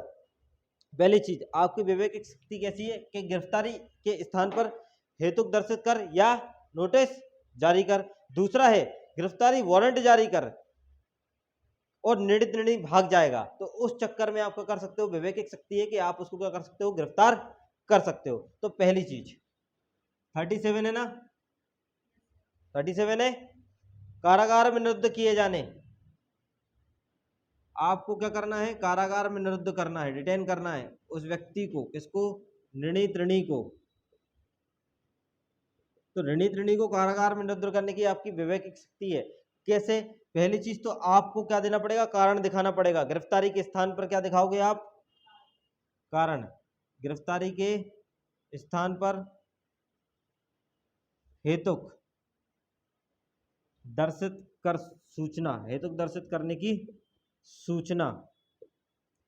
पहली चीज आपकी विवेकिक शक्ति कैसी है कि गिरफ्तारी के स्थान पर हेतुक दर्शित कर या नोटिस जारी कर। दूसरा है गिरफ्तारी वारंट जारी कर और निर्णीत ऋणी भाग जाएगा तो उस चक्कर में आपको कर सकते हो, विवेकिक शक्ति है कि आप उसको क्या कर सकते हो, गिरफ्तार कर सकते हो। तो पहली चीज 37 है ना, 37 है, कारागार में निरुद्ध किए जाने, आपको क्या करना है, कारागार में निरुद्ध करना है, डिटेन करना है उस व्यक्ति को, किसको, निर्णीत ऋणी को। तो निर्णीत ऋणी को कारागार में निरुद्ध करने की आपकी विवेकिक शक्ति है। कैसे, पहली चीज तो आपको क्या देना पड़ेगा, कारण दिखाना पड़ेगा। गिरफ्तारी के स्थान पर क्या दिखाओगे आप, कारण। गिरफ्तारी के स्थान पर हेतुक दर्शित कर सूचना, हेतुक दर्शित करने की सूचना,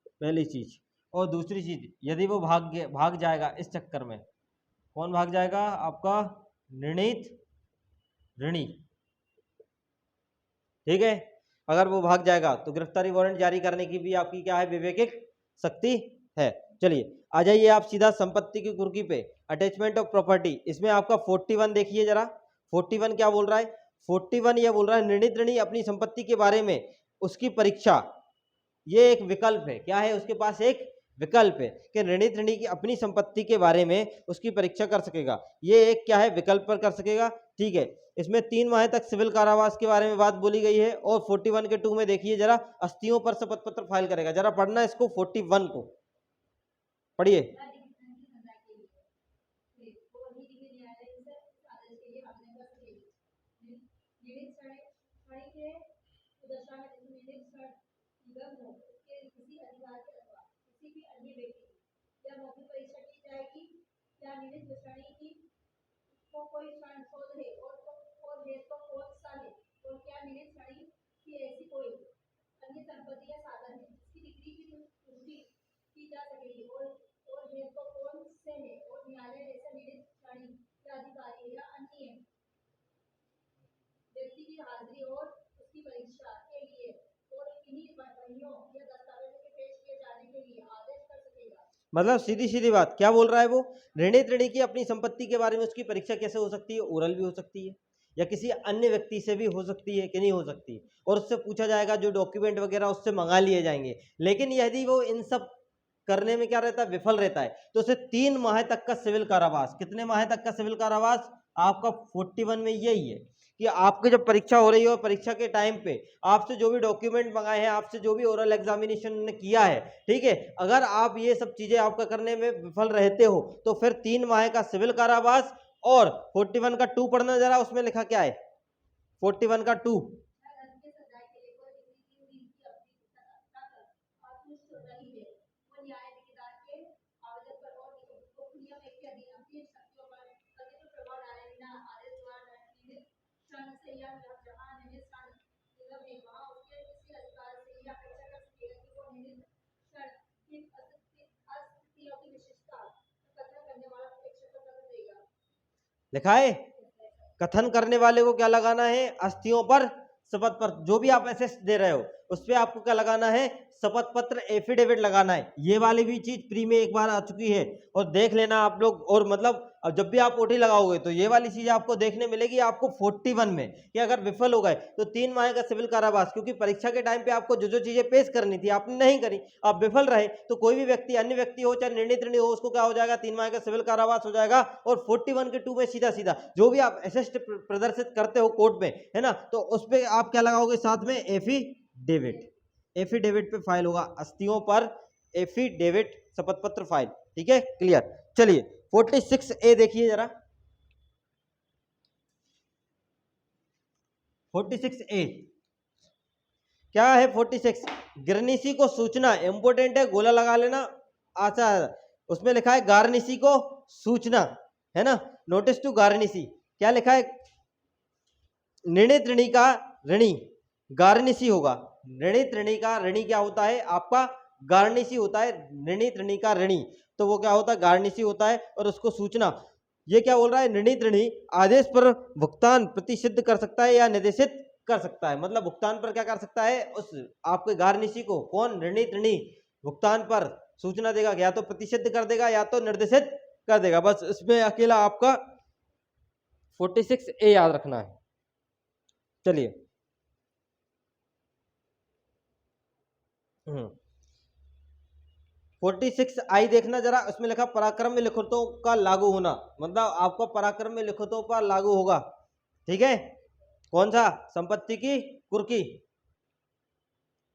पहली चीज। और दूसरी चीज, यदि वो भाग जाएगा इस चक्कर में, कौन भाग जाएगा, आपका निर्णीत ऋणी। ठीक है, अगर वो भाग जाएगा तो गिरफ्तारी वारंट जारी करने की भी आपकी क्या है, विवेकिक शक्ति है। चलिए आ जाइए आप सीधा संपत्ति की कुर्की पे, अटैचमेंट ऑफ प्रॉपर्टी। इसमें आपका 41 देखिए जरा, 41 क्या बोल रहा है, 41 ये बोल रहा है निर्णीत ऋणी अपनी संपत्ति के बारे में उसकी परीक्षा, ये एक विकल्प है, क्या है उसके पास एक विकल्प है कि निर्णीत ऋणी की अपनी संपत्ति के बारे में उसकी परीक्षा कर सकेगा। ये एक क्या है, विकल्प पर कर सकेगा। ठीक है, इसमें 3 माह तक सिविल कारावास के बारे में बात बोली गई है। और 41 के 2 में देखिए जरा, अस्थियों पर शपथ पत्र फाइल करेगा। जरा पढ़ना इसको, 41 को पढ़िए। व्यक्ति की हाजिरी और उसकी परीक्षा के लिए और किन्हीं वहीयों या दस्तावेजों के पेश किए जाने के लिए आदेश कर सकेगा। मतलब सीधी सीधी बात क्या बोल रहा है वो, ऋणी ऋणी की अपनी संपत्ति के बारे में उसकी परीक्षा कैसे हो सकती है, ओरल भी हो सकती है या किसी अन्य व्यक्ति से भी हो सकती है कि नहीं हो सकती, और उससे पूछा जाएगा, जो डॉक्यूमेंट वगैरह उससे मंगा लिए जाएंगे। लेकिन यदि वो इन सब करने में क्या रहता है, विफल रहता है, तो उसे 3 माह तक का सिविल कारावास। कितने माह तक का सिविल कारावास? आपका 41 में यही है कि आपकी जब परीक्षा हो रही हो, परीक्षा के टाइम पे आपसे जो भी डॉक्यूमेंट मंगाए हैं, आपसे जो भी ओरल एग्जामिनेशन ने किया है, ठीक है, अगर आप ये सब चीजें आपका करने में विफल रहते हो तो फिर 3 माह का सिविल कारावास। और 41 का 2 पढ़ना जरा, उसमें लिखा क्या है 41 का 2। लिखा है कथन करने वाले को क्या लगाना है, अस्थियों पर शपथ पत्र। जो भी आप असेस्ट दे रहे हो उस पर आपको क्या लगाना है, शपथ पत्र, एफिडेविट लगाना है। ये वाली भी चीज प्री में एक बार आ चुकी है और देख लेना आप लोग। और मतलब अब जब भी आप ओटी लगाओगे तो ये वाली चीज आपको देखने मिलेगी आपको 41 में कि अगर विफल हो गए तो 3 माह का सिविल कारावास। क्योंकि परीक्षा के टाइम पे आपको जो जो चीजें पेश करनी थी आपने नहीं करी, आप विफल रहे, तो कोई भी व्यक्ति, अन्य व्यक्ति हो चाहे निर्णित ऋणी हो, उसको क्या हो जाएगा, 3 माह का सिविल कारावास हो जाएगा। और 41 के 2 में सीधा सीधा जो भी आप असेस्ट प्रदर्शित करते हो कोर्ट में, है ना, तो उस पर आप क्या लगाओगे साथ में, एफिडेविट। एफिडेविट पे फाइल होगा, अस्थियों पर एफिडेविट शपथ पत्र फाइल। ठीक है, क्लियर। चलिए 46A देखिए जरा। 46A क्या है? 46 गिरनीसी को सूचना, इंपोर्टेंट है, गोला लगा लेना। अच्छा, उसमें लिखा है गारनीसी को सूचना, है ना, नोटिस टू गारनीसी। क्या लिखा है? निर्णित ऋणी का ऋणी गारनीसी होगा। निर्णित ऋणी का ऋणी क्या होता है आपका, गारनीसी होता है। निर्णित ऋणी का ऋणी तो वो क्या होता है, गारनीसी होता है। और उसको सूचना, ये क्या बोल रहा है, निर्णित ऋणी आदेश पर भुगतान प्रतिसिद्ध कर सकता है या निर्देशित कर सकता है। मतलब भुगतान पर क्या कर सकता है, उस आपके गारनीसी को, कौन, निर्णित ऋणी भुगतान पर सूचना देगा, या तो प्रतिसिद्ध कर देगा या तो निर्देशित कर देगा। बस इसमें अकेला आपका 46A याद रखना है। चलिए 46I देखना जरा, उसमें लिखा पराक्रम में लिखितों का लागू होना। मतलब आपको पराक्रम में लिखितों पर लागू होगा। ठीक है, कौन सा, संपत्ति की कुर्की,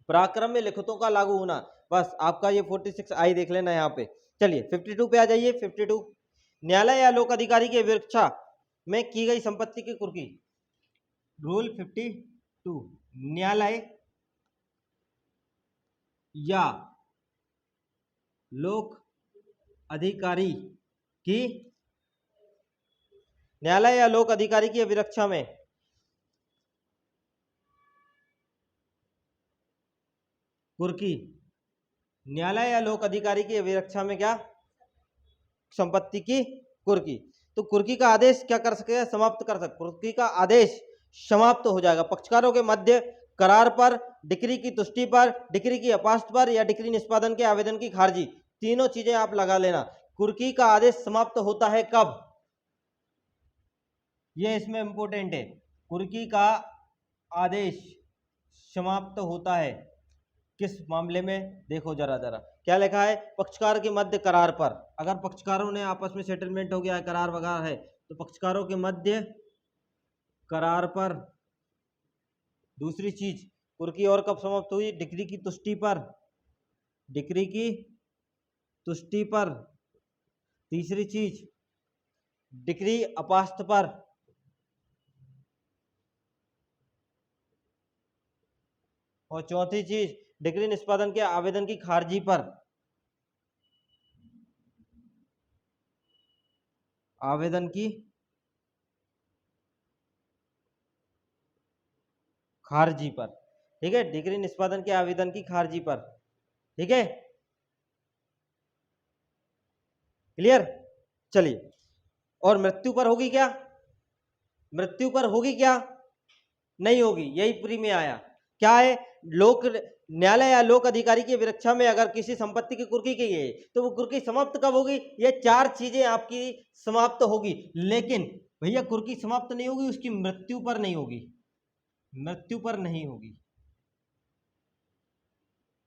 पराक्रम में लिखितों का लागू होना। बस आपका ये 46I देख लेना यहाँ पे। चलिए 52 पे आ जाइए। 52 न्यायालय या लोक अधिकारी की अभिरक्षा में की गई संपत्ति की कुर्की। रूल 52 न्यायालय या लोक अधिकारी की, न्यायालय या लोक अधिकारी की अभिरक्षा में कुर्की, न्यायालय या लोक अधिकारी की अभिरक्षा में क्या, संपत्ति की कुर्की। तो कुर्की का आदेश क्या कर सकेगा, समाप्त कर सकते, कुर्की का आदेश समाप्त हो जाएगा पक्षकारों के मध्य करार पर, डिक्री की तुष्टि पर, डिक्री की अपास्त पर या डिक्री निष्पादन के आवेदन की खारिजी। तीनों चीजें आप लगा लेना। कुर्की का आदेश समाप्त होता है कब, ये इसमें इंपोर्टेंट है। कुर्की का आदेश समाप्त होता है किस मामले में, देखो जरा जरा क्या लिखा है, पक्षकार के मध्य करार पर। अगर पक्षकारों ने आपस में सेटलमेंट हो गया है, करार वगैरह है, तो पक्षकारों के मध्य करार पर। दूसरी चीज, कुर्की और कब समाप्त हुई, डिक्री की तुष्टि पर, डिक्री की तुष्टि पर। तीसरी चीज, डिक्री अपास्त पर। और चौथी चीज, डिक्री निष्पादन के आवेदन की खारिजी पर, आवेदन की खारिजी पर। ठीक है, डिक्री निष्पादन के आवेदन की खारिजी पर। ठीक है, क्लियर। चलिए, और मृत्यु पर होगी क्या, मृत्यु पर होगी क्या? नहीं होगी। यही प्री में आया क्या है, लोक न्यायालय या लोक अधिकारी की विरक्षा में अगर किसी संपत्ति की कुर्की की गई तो वो कुर्की समाप्त कब होगी? ये चार चीजें आपकी समाप्त होगी, लेकिन भैया कुर्की समाप्त नहीं होगी उसकी मृत्यु पर नहीं होगी, मृत्यु पर नहीं होगी।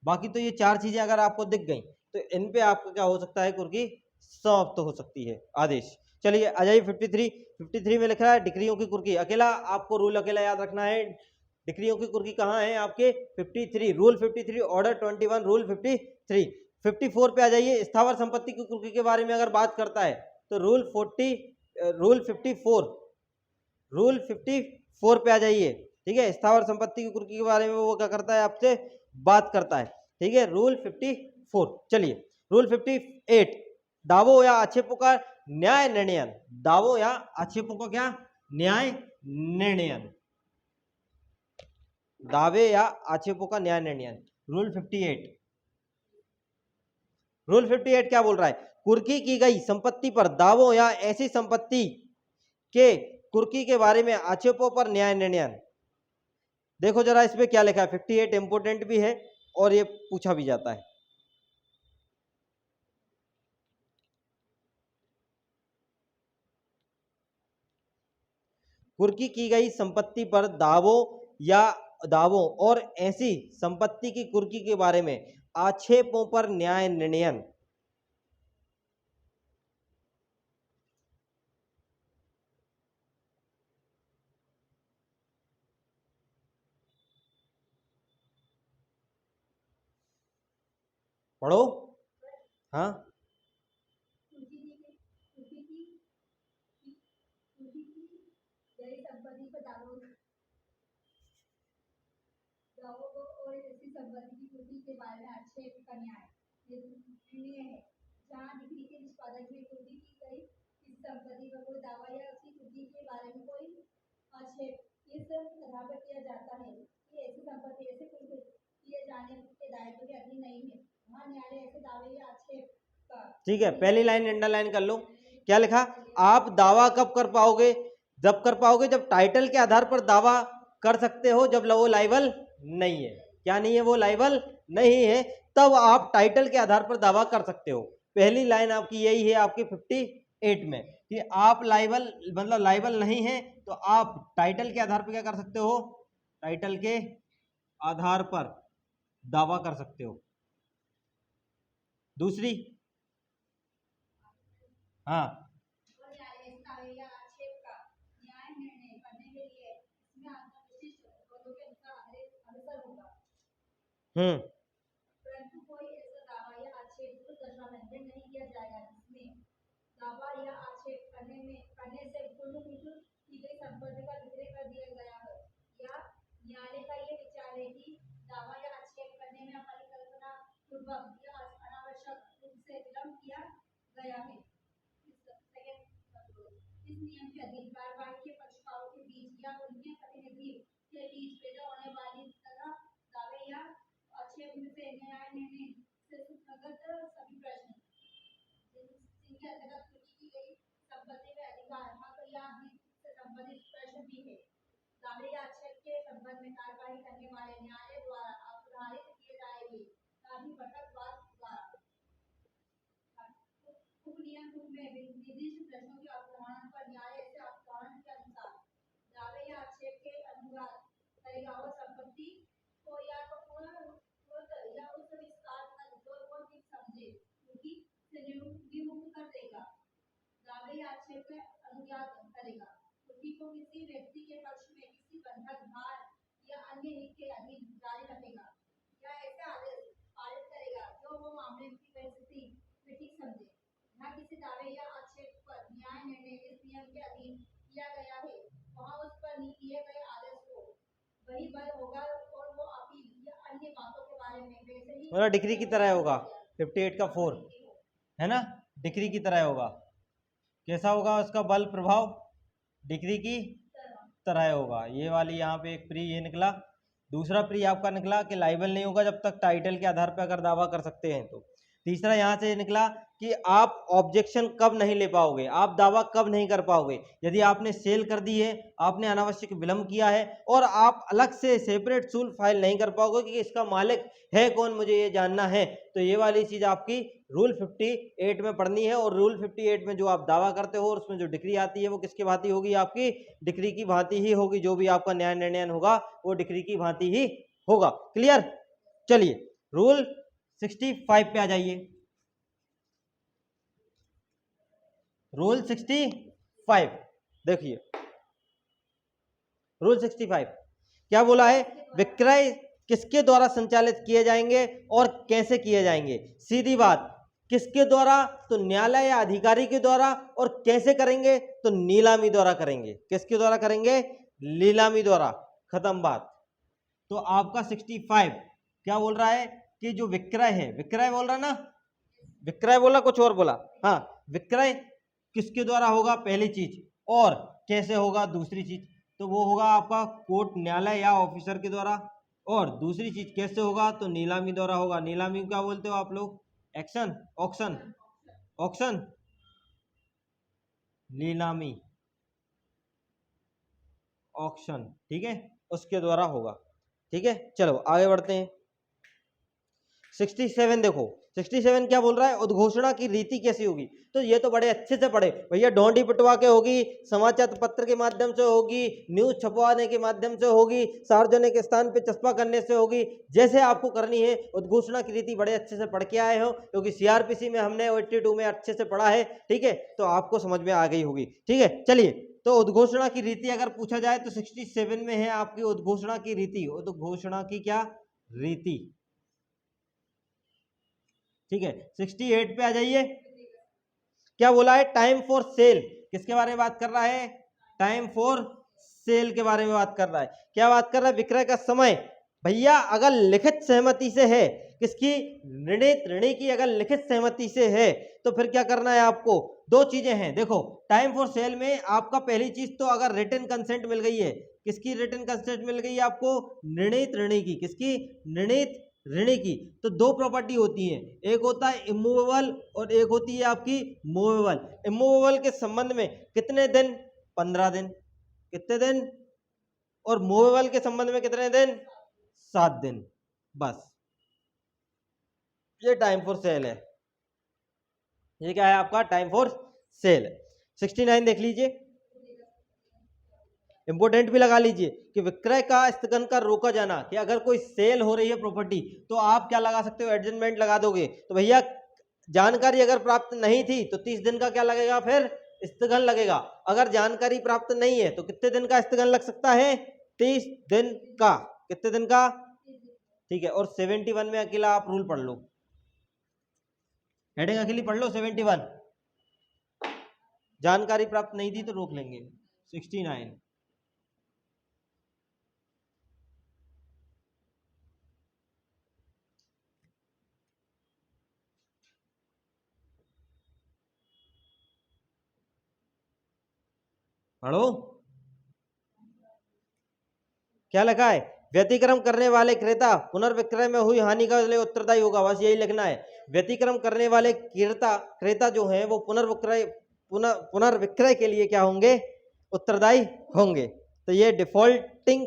बाकी तो ये चार चीजें अगर आपको दिख गई तो इन पे आपका क्या हो सकता है, कुर्की समाप्त हो सकती है, आदेश। चलिए आ जाइए 53 में लिखा है डिक्रियों की कुर्की। अकेला आपको रूल अकेला याद रखना है, डिक्रियों की कुर्की कहाँ है आपके 53, रूल 53, ऑर्डर 21, रूल 53। 54 पे आ जाइए, स्थावर संपत्ति की कुर्की के बारे में अगर बात करता है तो रूल 54 पे आ जाइए, ठीक है। स्थावर संपत्ति की कुर्की के बारे में वो क्या करता है, आपसे बात करता है, ठीक है। रूल 54। चलिए रूल 58, दावों या आक्षेपों का न्याय निर्णयन। दावों या आक्षेपों का क्या न्याय निर्णयन, दावे या आक्षेपों का न्याय निर्णयन। रूल 58 क्या बोल रहा है, कुर्की की गई संपत्ति पर दावों या ऐसी संपत्ति के कुर्की के बारे में आक्षेपों पर न्याय निर्णयन। देखो जरा इसमें क्या लिखा है, 58 इंपोर्टेंट भी है और ये पूछा भी जाता है। कुर्की की गई संपत्ति पर दावों और ऐसी संपत्ति की कुर्की के बारे में आक्षेपों पर न्याय निर्णयन। पढ़ो, हाँ। संपत्ति पर दावों को और ऐसी संपत्ति की कुर्की के बारे में आक्षेप का न्याय निर्णय है। जहाँ डिग्री के निष्पादन में कुर्की की गई इस संपत्ति पर कोई दावा या उसकी कुर्की के बारे में कोई आक्षेप इस आधार पर किया जाता है कि ऐसी संपत्ति ऐसे कुर्की किए जाने के दायित्व के अधीन नहीं है, वहाँ न्यायालय ऐसे दावे या आक्षेप का। ठीक है, पहली लाइन अंडरलाइन कर लो। क्या लिखा, आप दावा कब कर पाओगे, जब कर पाओगे जब टाइटल के आधार पर दावा कर सकते हो, जब वो लाइबल नहीं है। क्या नहीं है, वो लाइबल नहीं है, तब आप टाइटल के आधार पर दावा कर सकते हो। पहली लाइन आपकी यही है आपकी 58 में कि आप लाइबल मतलब लाइबल नहीं है तो आप टाइटल के आधार पर क्या कर सकते हो, टाइटल के आधार पर दावा कर सकते हो। दूसरी, हाँ, परंतु कोई ऐसा दावा या आक्षेप उस दशा में नहीं किया जाएगा जिसमें दावा या आक्षेप करने से पूर्व की गई संपत्ति का विक्रय कर दिया गया है, या न्यायालय का ये विचार है कि दावा या आक्षेप करने में परिकल्पना पूर्वक या अनावश्यक रूप से विलंब किया गया है। इस नियम के अधीन कार्यवाही के पक्षकारों के बीच या उनके प्रतिनिधि के बीच पैदा होने वाली तथा दावे या आक्षेप से न्याय निर्णय से संगत सभी प्रश्न जिनके अंतर्गत की गई संपत्ति में अधिकार हक या हित से संबंधित प्रश्न भी है, दावे या आक्षेप के संबंध में कार्यवाही करने वाले न्यायालय द्वारा अवधारित किए जाएंगे, ताकि पटकवाद द्वारा नियम में निर्दिष्ट प्रश्नों के अवधारण पर न्यायालय से अवधारण के अनुसार दावे या आक्षेप के अनुवाद करेगा और संपत्ति को या तो या उस विस्तार कर जो वो ठीक समझे क्योंकि से विमुक्त कर देगा, दावे या आक्षेप का अनुवाद करेगा, क्योंकि को किसी व्यक्ति के पक्ष में किसी बंधक भार या अन्य हित के अधीन जारी रखेगा या ऐसे आदेश पारित करेगा जो वो मामले की परिस्थिति में ठीक समझे। जहाँ किसी दावे या आक्षेप पर न्याय निर्णय इस नियम के अधीन किया गया है, वहाँ उस पर दिए गए आदेश को वही बल होगा और वो अपील या अन्य बातों के बारे में वैसे ही मतलब डिग्री की तरह होगा। 58 का 4 है ना, डिग्री की तरह होगा। कैसा होगा उसका बल प्रभाव, डिग्री की तरह होगा। ये वाली यहाँ पे एक प्री ये निकला। दूसरा प्री आपका निकला कि लाइबल नहीं होगा जब तक टाइटल के आधार पर अगर दावा कर सकते हैं तो। तीसरा यहाँ से निकला कि आप ऑब्जेक्शन कब नहीं ले पाओगे, आप दावा कब नहीं कर पाओगे, यदि आपने सेल कर दी है, आपने अनावश्यक विलंब किया है और आप अलग से सेपरेट सूल फाइल नहीं कर पाओगे कि इसका मालिक है कौन, मुझे ये जानना है। तो ये वाली चीज आपकी रूल 58 में पढ़नी है। और रूल 58 में जो आप दावा करते हो और उसमें जो डिक्री आती है वो किसकी भांति होगी, आपकी डिक्री की भांति ही होगी। जो भी आपका न्याय निर्णय होगा वो डिक्री की भांति ही होगा। क्लियर। चलिए रूल 65 पे आ जाइए। रूल 65 देखिए, रूल 65 क्या बोला है, विक्रय किसके द्वारा संचालित किए जाएंगे और कैसे किए जाएंगे। सीधी बात, किसके द्वारा, तो न्यायालय या अधिकारी के द्वारा। और कैसे करेंगे, तो नीलामी द्वारा करेंगे। किसके द्वारा करेंगे, नीलामी द्वारा। खत्म बात। तो आपका 65 क्या बोल रहा है कि जो विक्रय है, विक्रय बोल रहा ना, विक्रय बोला कुछ और बोला, हाँ, विक्रय किसके द्वारा होगा पहली चीज, और कैसे होगा दूसरी चीज। तो वो होगा आपका कोर्ट, न्यायालय या ऑफिसर के द्वारा। और दूसरी चीज कैसे होगा, तो नीलामी द्वारा होगा। नीलामी क्या बोलते हो आप लोग, एक्शन, ऑक्शन, ऑक्शन, नीलामी, ऑक्शन, ठीक है, उसके द्वारा होगा। ठीक है, चलो आगे बढ़ते हैं। 67 देखो, 67 क्या बोल रहा है, उद्घोषणा की रीति कैसी होगी। तो ये तो बड़े अच्छे से पढ़े भैया, डोंडी पिटवा के होगी, समाचार पत्र के माध्यम से होगी, न्यूज छपवाने के माध्यम से होगी, सार्वजनिक स्थान पे चस्पा करने से होगी, जैसे आपको करनी है। उद्घोषणा की रीति बड़े अच्छे से पढ़ के आए हो, क्योंकि सीआरपीसी में हमने 82 में अच्छे से पढ़ा है। ठीक है, तो आपको समझ में आ गई होगी। ठीक है, चलिए, तो उद्घोषणा की रीति अगर पूछा जाए तो 67 में है आपकी उद्घोषणा की रीति। उद्घोषणा की क्या रीति, ठीक है। 68 पे आ जाइए। क्या बोला है, टाइम फॉर सेल, किसके बारे में बात कर रहा है, टाइम फॉर सेल के बारे में बात कर रहा है। क्या बात कर रहा है, विक्रय का समय। भैया अगर लिखित सहमति से है, किसकी, ऋणी की अगर लिखित सहमति से है, तो फिर क्या करना है आपको, दो चीजें हैं। देखो टाइम फॉर सेल में आपका पहली चीज तो अगर रिटन कंसेंट मिल गई है, किसकी रिटन कंसेंट मिल गई है आपको, निर्णित ऋणी की। किसकी, निर्णित ऋणी की। तो दो प्रॉपर्टी होती है, एक होता है इमूवेबल और एक होती है आपकी मूवेबल। इमूवेबल के संबंध में कितने दिन, 15 दिन, कितने दिन, और मूवेबल के संबंध में कितने दिन, 7 दिन, बस। ये टाइम फॉर सेल है, ये क्या है आपका टाइम फॉर सेल। 69 देख लीजिए, इंपोर्टेंट भी लगा लीजिए कि विक्रय का स्थगन का रोका जाना, कि अगर कोई सेल हो रही है प्रॉपर्टी तो आप क्या लगा सकते हो, एडजमेंट लगा दोगे। तो भैया जानकारी अगर प्राप्त नहीं थी तो 30 दिन का क्या लगेगा, फिर स्थगन लगेगा। अगर जानकारी प्राप्त नहीं है तो कितने दिन का स्थगन लग सकता है, 30 दिन का। कितने दिन का, ठीक है। और 71 में अकेला आप रूल पढ़ लो, हेडिंग अकेली पढ़ लो 71, जानकारी प्राप्त नहीं थी तो रोक लेंगे। 69 पढ़ो, क्या लिखा है, व्यतिक्रम करने वाले क्रेता पुनर्विक्रय में हुई हानि का उत्तरदायी होगा, बस यही लिखना है। व्यतिक्रम करने वाले क्रेता जो है वो पुनर्विक्रय के लिए क्या होंगे, उत्तरदायी होंगे। तो ये डिफॉल्टिंग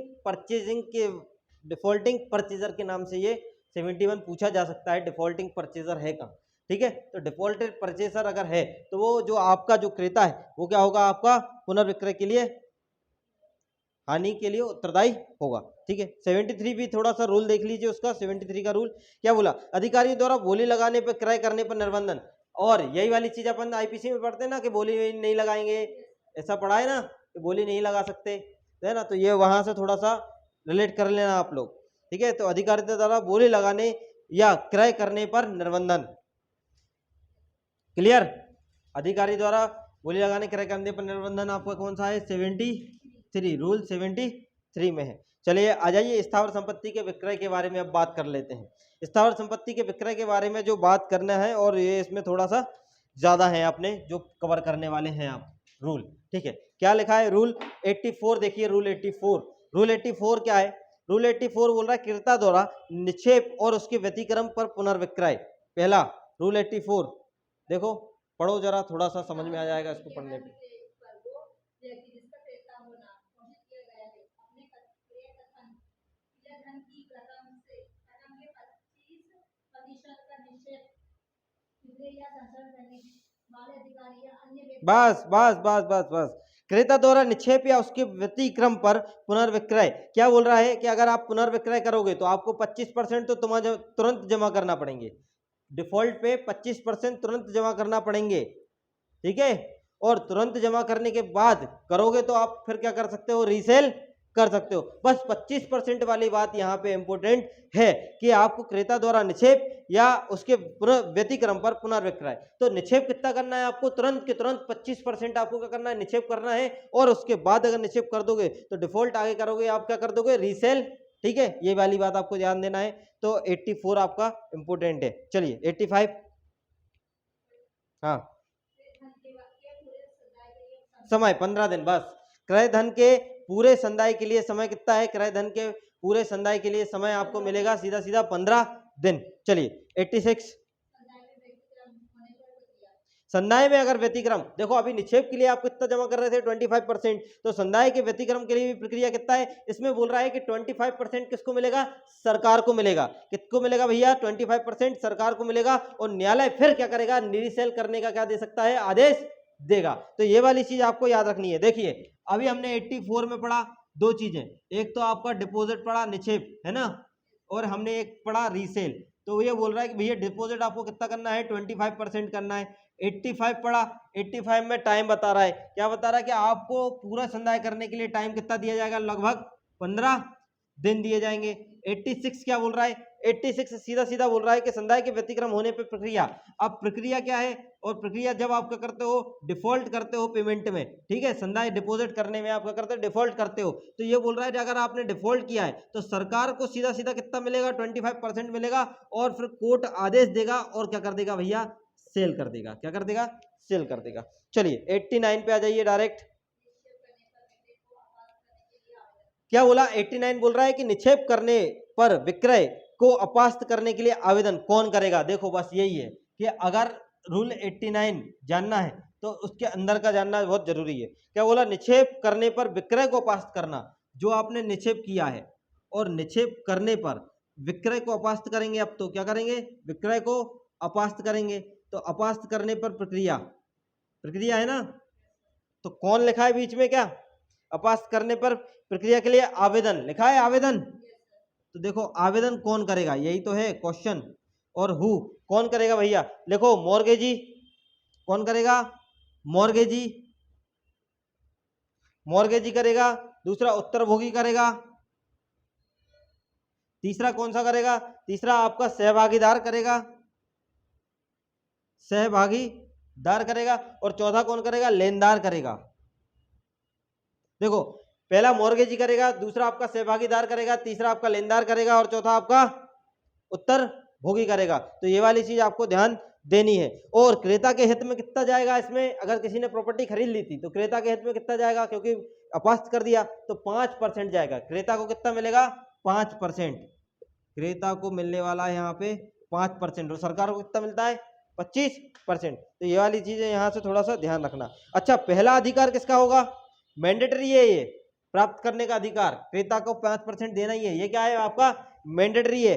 परचेजर के नाम से ये 71 पूछा जा सकता है, डिफॉल्टिंग परचेजर है कहाँ। ठीक है, तो डिफॉल्टेड परचेजर अगर है तो वो जो आपका जो क्रेता है वो क्या होगा, आपका पुनर्विक्रय के लिए, हानि के लिए उत्तरदायी होगा। ठीक है, 73 भी थोड़ा सा रूल देख लीजिए उसका। 73 का रूल क्या बोला, अधिकारियों द्वारा बोली लगाने पर, क्रय करने पर निर्बंधन। और यही वाली चीज अपन आईपीसी में पढ़ते हैं ना कि बोली नहीं लगाएंगे, ऐसा पढ़ा है ना कि बोली नहीं लगा सकते, है ना। तो ये वहां से थोड़ा सा रिलेट कर लेना आप लोग। ठीक है, तो अधिकारियों द्वारा बोली लगाने या क्रय करने पर निर्बंधन, क्लियर। अधिकारी द्वारा बोली लगाने क्रय करने पर निर्बंधन आपका कौन सा है, 73, रूल 73 में है। चलिए आ जाइए, स्थावर संपत्ति के विक्रय के बारे में अब बात कर लेते हैं। स्थावर संपत्ति के विक्रय के बारे में जो बात करना है, और ये इसमें थोड़ा सा ज्यादा है आपने जो कवर करने वाले हैं आप रूल। ठीक है, क्या लिखा है, रूल 84 देखिए, रूल 84। रूल 84 क्या है, रूल 84 बोल रहा है क्रेता द्वारा निक्षेप और उसके व्यतिक्रम पर पुनर्विक्रय। पहला रूल 84 देखो, पढ़ो जरा, थोड़ा सा समझ में आ जाएगा इसको पढ़ने पे। बस बस बस बस बस, क्रेता द्वारा निक्षेप या उसके व्यतिक्रम पर पुनर्विक्रय। क्या बोल रहा है कि अगर आप पुनर्विक्रय करोगे तो आपको 25% तो तुम्हारे तुरंत जमा करना पड़ेंगे, डिफॉल्ट पे 25% तुरंत जमा करना पड़ेंगे, ठीक है। और तुरंत जमा करने के बाद करोगे तो आप फिर क्या कर सकते हो, रीसेल कर सकते हो। बस 25% वाली बात यहाँ पे इंपॉर्टेंट है कि आपको क्रेता द्वारा निक्षेप या उसके व्यतिक्रम पर पुनर्विक्रय। तो निक्षेप कितना करना है आपको, तुरंत के तुरंत 25% आपको क्या करना है, निक्षेप करना है। और उसके बाद अगर निक्षेप कर दोगे तो डिफॉल्ट आगे करोगे, आप क्या कर दोगे, रीसेल, ठीक है। ये वाली बात आपको ध्यान देना है। तो 84 आपका इंपोर्टेंट है। चलिए 85, हाँ, समय 15 दिन, बस। क्रय धन के पूरे संदाय के लिए समय कितना है, क्रय धन के पूरे संदाय के लिए समय आपको मिलेगा सीधा सीधा 15 दिन। चलिए 86, संदाय में अगर व्यतिक्रम, देखो अभी निक्षेप के लिए आप कितना जमा कर रहे थे 25%, तो संदाय के व्यतिक्रम के लिए भी प्रक्रिया कितना है, इसमें बोल रहा है कि 25% किसको मिलेगा, सरकार को मिलेगा। किसको मिलेगा भैया, 25% सरकार को मिलेगा। और न्यायालय फिर क्या करेगा, रीसेल करने का क्या दे सकता है, आदेश देगा। तो ये वाली चीज आपको याद रखनी है। देखिए अभी हमने 84 में पढ़ा दो चीजें, एक तो आपका डिपॉजिट पढ़ा, निक्षेप, है ना, और हमने एक पढ़ा रीसेल। तो ये बोल रहा है कि भैया डिपॉजिट आपको कितना करना है, 25% करना है। 85 पढ़ा, 85 में टाइम बता रहा है, क्या बता रहा है कि आपको पूरा संदाय करने के लिए टाइम कितना दिया जाएगा, लगभग 15 दिन दिए जाएंगे। 86 क्या बोल रहा है, 86 सीधा सीधा बोल रहा है कि संदाय के व्यतिक्रम होने पर प्रक्रिया। अब प्रक्रिया क्या है, और प्रक्रिया जब आप क्या करते हो, डिफॉल्ट करते हो पेमेंट में, ठीक है, संदाय डिपॉजिट करने में आप क्या करते हो, डिफॉल्ट करते हो। तो ये बोल रहा है कि अगर आपने डिफॉल्ट किया है तो सरकार को सीधा सीधा कितना मिलेगा, 25% मिलेगा। और फिर कोर्ट आदेश देगा और क्या कर देगा भैया, सेल कर देगा। क्या कर देगा, सेल कर देगा। चलिए 89 पे आ जाइए डायरेक्ट। क्या बोला, 89 बोल रहा है कि निक्षेप करने पर विक्रय को अपास्त करने के लिए आवेदन कौन करेगा। देखो बस यही है कि अगर रूल 89 जानना है तो उसके अंदर का जानना बहुत जरूरी है। क्या बोला, निक्षेप करने पर विक्रय को अपास्त करना, जो आपने निक्षेप किया है और निक्षेप करने पर विक्रय को अपास्त करेंगे। अब तो क्या करेंगे, विक्रय को अपास्त करेंगे। तो अपास्त करने पर प्रक्रिया, प्रक्रिया है ना, तो कौन लिखा है बीच में, क्या अपास्त करने पर प्रक्रिया के लिए आवेदन लिखा है, आवेदन। तो देखो आवेदन कौन करेगा, यही तो है क्वेश्चन। और हु कौन करेगा भैया, देखो मॉर्गेजी कौन करेगा, मॉर्गेजी, मॉर्गेजी करेगा। दूसरा उत्तरभोगी करेगा। तीसरा कौन सा करेगा, तीसरा आपका सहभागीदार करेगा, सहभागीदार करेगा। और चौथा कौन करेगा, लेनदार करेगा। देखो पहला मॉर्गेजी करेगा, दूसरा आपका सहभागीदार करेगा, तीसरा आपका लेनदार करेगा और चौथा आपका उत्तर भोगी करेगा। तो ये वाली चीज आपको ध्यान देनी है। और क्रेता के हित में कितना जाएगा इसमें, अगर किसी ने प्रॉपर्टी खरीद ली थी तो क्रेता के हित में कितना जाएगा, क्योंकि अपास्त कर दिया तो 5% जाएगा। क्रेता को कितना मिलेगा, 5%। क्रेता को मिलने वाला है यहाँ पे 5%, और सरकार को कितना मिलता है, 25%। तो ये वाली चीजें यहाँ से थोड़ा सा ध्यान रखना। अच्छा, पहला अधिकार किसका होगा, मैंडेटरी है ये, प्राप्त करने का अधिकार क्रेता को 5% देना ही है। ये क्या है आपका, मैंडेटरी है।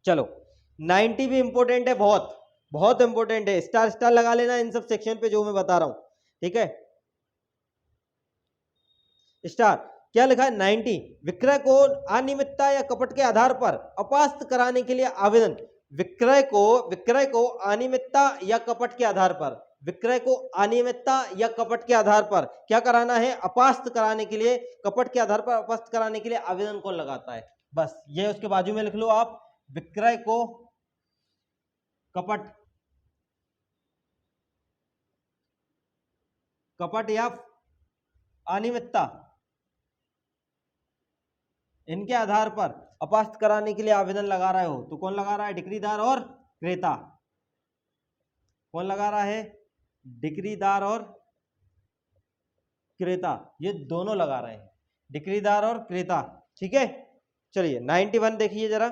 चलो 90 भी इंपॉर्टेंट है, बहुत बहुत इंपॉर्टेंट है। स्टार स्टार लगा लेना इन सब सेक्शन पे जो मैं बता रहा हूं, ठीक है, स्टार। क्या लिखा है, 90, विक्रय को अनियमितता या कपट के आधार पर अपास्त कराने के लिए आवेदन। विक्रय को अनियमितता या कपट के आधार पर, विक्रय को अनियमितता या कपट के आधार पर क्या कराना है, अपास्त कराने के लिए, कपट के आधार पर अपास्त कराने के लिए आवेदन कौन लगाता है। बस ये उसके बाजू में लिख लो आप, विक्रय को कपट, कपट या अनियमितता इनके आधार पर अपास्त कराने के लिए आवेदन लगा रहे हो तो कौन लगा रहा है, डिक्रीदार और क्रेता। कौन लगा रहा है, डिक्रीदार और क्रेता, ये दोनों लगा रहे हैं, डिक्रीदार और क्रेता, ठीक है। चलिए 91 देखिए जरा,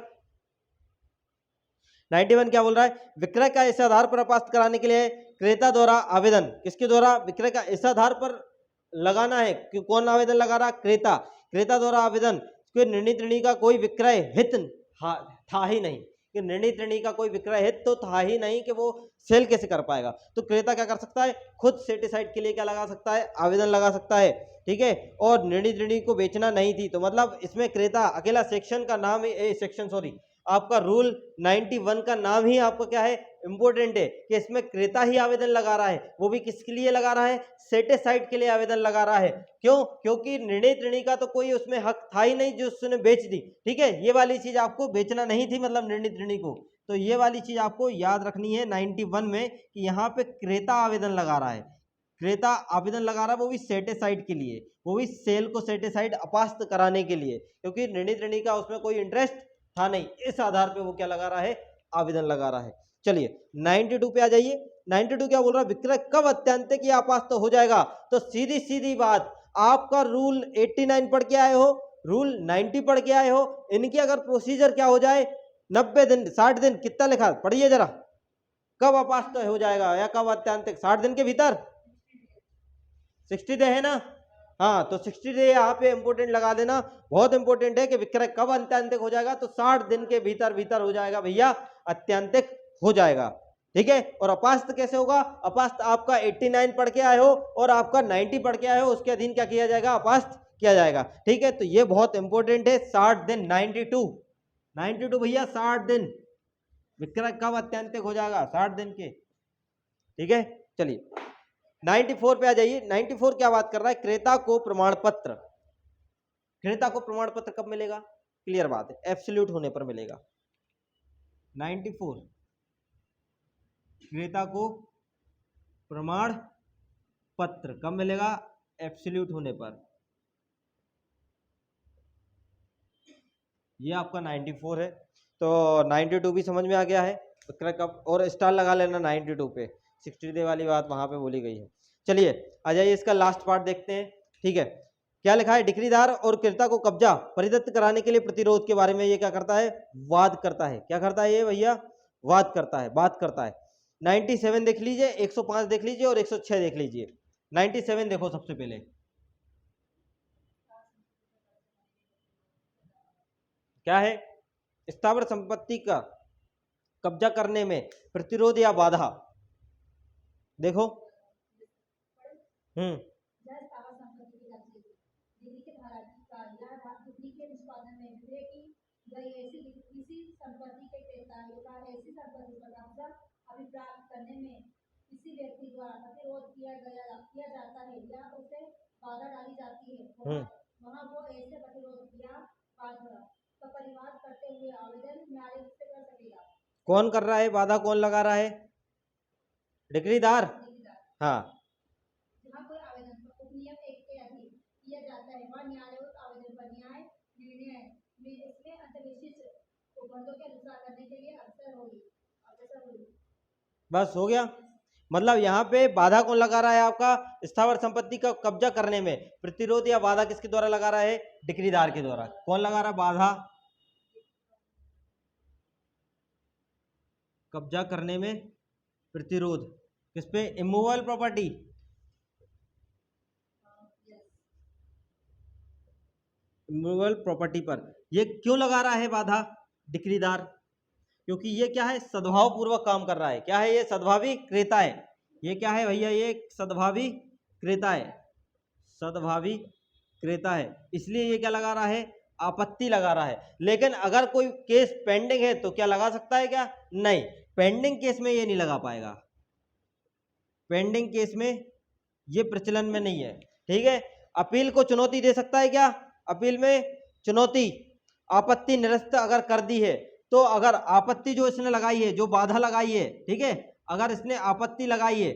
91 क्या बोल रहा है, विक्रय का इस आधार पर अपास्त कराने के लिए क्रेता द्वारा आवेदन, किसके द्वारा, विक्रय का इस आधार पर लगाना है कि कौन आवेदन लगा रहा, क्रेता, क्रेता द्वारा आवेदन कि निर्णीत ऋणी का कोई विक्रय हित था ही नहीं, कि निर्णीत ऋणी का कोई विक्रय हित तो था ही नहीं कि वो सेल कैसे कर पाएगा। तो क्रेता क्या कर सकता है, खुद सेटिसाइड के लिए क्या लगा सकता है, आवेदन लगा सकता है, ठीक है। और निर्णीत ऋणी को बेचना नहीं थी, तो मतलब इसमें क्रेता अकेला सेक्शन का नाम सेक्शन सॉरी आपका रूल 91 का नाम ही आपको क्या है, इंपॉर्टेंट है कि इसमें क्रेता ही आवेदन लगा रहा है, वो भी किसके लिए लगा रहा है, सेटिसाइड के लिए आवेदन लगा रहा है। क्यों, क्योंकि निर्णीत ऋणी का तो कोई उसमें हक था ही नहीं जो उसने बेच दी, ठीक है। ये वाली चीज आपको बेचना नहीं थी, मतलब निर्णीत ऋणी को, तो ये वाली चीज आपको याद रखनी है 91 में कि यहाँ पे क्रेता आवेदन लगा रहा है, क्रेता आवेदन लगा रहा है, वो भी सेटिसाइड के लिए, वो भी सेल को सेटिसाइड अपास्त कराने के लिए, क्योंकि निर्णीत ऋणी का उसमें कोई इंटरेस्ट था नहीं, इस आधार पे वो क्या लगा रहा है, आवेदन लगा रहा है। चलिए 92 पे आ जाइए। 92 क्या बोल रहा है, विक्रय कब अत्यंतिक या अपास्त हो जाएगा, तो सीधी सीधी बात, आपका रूल 89 पढ़ के आए हो, रूल 90 पढ़ के आए हो, इनकी अगर प्रोसीजर क्या हो जाए, 90 दिन 60 दिन, कितना लिखा पढ़िए जरा, कब अपास्त हो जाएगा या कब अत्यंतिक, 60 दिन के भीतर, 60 डे है ना, हाँ, तो 60 डे यहाँ पे इंपोर्टेंट लगा देना, बहुत इंपोर्टेंट है कि विक्रय कब अत्यंतिक हो जाएगा, तो 60 दिन के भीतर भीतर हो जाएगा भैया, अत्यंतिक हो जाएगा, ठीक है। और अपास्त कैसे होगा, अपास्त आपका 89 पढ़ के आए हो और आपका 90 पढ़ के आए हो, उसके अधीन क्या किया जाएगा, अपास्त किया जाएगा, ठीक है। तो ये बहुत इंपोर्टेंट है, 60 दिन, 92 भैया 60 दिन, विक्रय कब अत्यंतिक हो जाएगा, 60 दिन के, ठीक है। चलिए 94 पे आ जाइए। 94 क्या बात कर रहा है, क्रेता को प्रमाण पत्र, क्रेता को प्रमाण पत्र कब मिलेगा, क्लियर बात है, एब्सोल्यूट होने पर मिलेगा। 94 क्रेता को प्रमाण पत्र कब मिलेगा, एब्सोल्यूट होने पर, ये आपका 94 है। तो 92 भी समझ में आ गया है, विक्रय कब, और स्टार लगा लेना 92 पे, 60 डे वाली बात वहां पे बोली गई है। चलिए आ जाइए, इसका लास्ट पार्ट देखते हैं, ठीक है। क्या लिखा है, डिक्रीदार और क्रेता को कब्जा परिदत्त कराने के लिए प्रतिरोध के बारे में ये क्या करता है, वाद करता है, क्या करता है ये भैया, वाद करता है, बात करता है। 97 देख लीजिए, 105 देख लीजिए और 106 देख लीजिए। 97 देखो सबसे पहले, क्या है, स्थावर संपत्ति का कब्जा करने में प्रतिरोध या बाधा, देखो जल स्थावर संपत्ति की लक्ष्य दिल्ली के धारा का या दिल्ली के निष्पादन में विक्रय की गई ऐसी किसी संपत्ति के क्रेता या ऐसी संपत्ति पर कब्जा अभिप्राप्त करने में किसी व्यक्ति द्वारा प्रतिरोध किया जाता है या उसे बाधा डाली जाती है, वहाँ वो ऐसे प्रतिरोध या बाधा का परिवाद करते हुए आवेदन न्यायालय से कर सकेगा। कौन कर रहा है, बाधा कौन लगा रहा है, डिक्रीदार, हाँ। जहाँ कोई आवेदन उपनियम 1 के अधीन किया जाता है, वहाँ न्यायालय उस आवेदन पर न्याय निर्णय में इसमें अंतर्विशिष्ट उपबंधों के अनुसार करने के लिए अवसर होगी। बस हो गया, मतलब यहाँ पे बाधा कौन लगा रहा है, आपका स्थावर संपत्ति का कब्जा करने में प्रतिरोध या बाधा किसके द्वारा लगा रहा है, डिक्रीदार के द्वारा। कौन लगा रहा है बाधा, कब्जा करने में प्रतिरोध, किस पे, इमूवेबल प्रॉपर्टी, इमूवेबल प्रॉपर्टी पर। ये क्यों लगा रहा है बाधा डिक्रीदार, क्योंकि ये क्या है, सद्भाव पूर्वक काम कर रहा है, क्या है ये, सद्भावी क्रेता है, ये क्या है भैया, ये सद्भावी क्रेता है, सद्भावी क्रेता है, इसलिए ये क्या लगा रहा है, आपत्ति लगा रहा है। लेकिन अगर कोई केस पेंडिंग है तो क्या लगा सकता है क्या, नहीं, पेंडिंग केस में ये नहीं लगा पाएगा, पेंडिंग केस में ये प्रचलन में नहीं है, ठीक है। अपील को चुनौती दे सकता है क्या, अपील में चुनौती, आपत्ति निरस्त अगर कर दी है तो, अगर आपत्ति जो इसने लगाई है, जो बाधा लगाई है, ठीक है, अगर इसने आपत्ति लगाई है,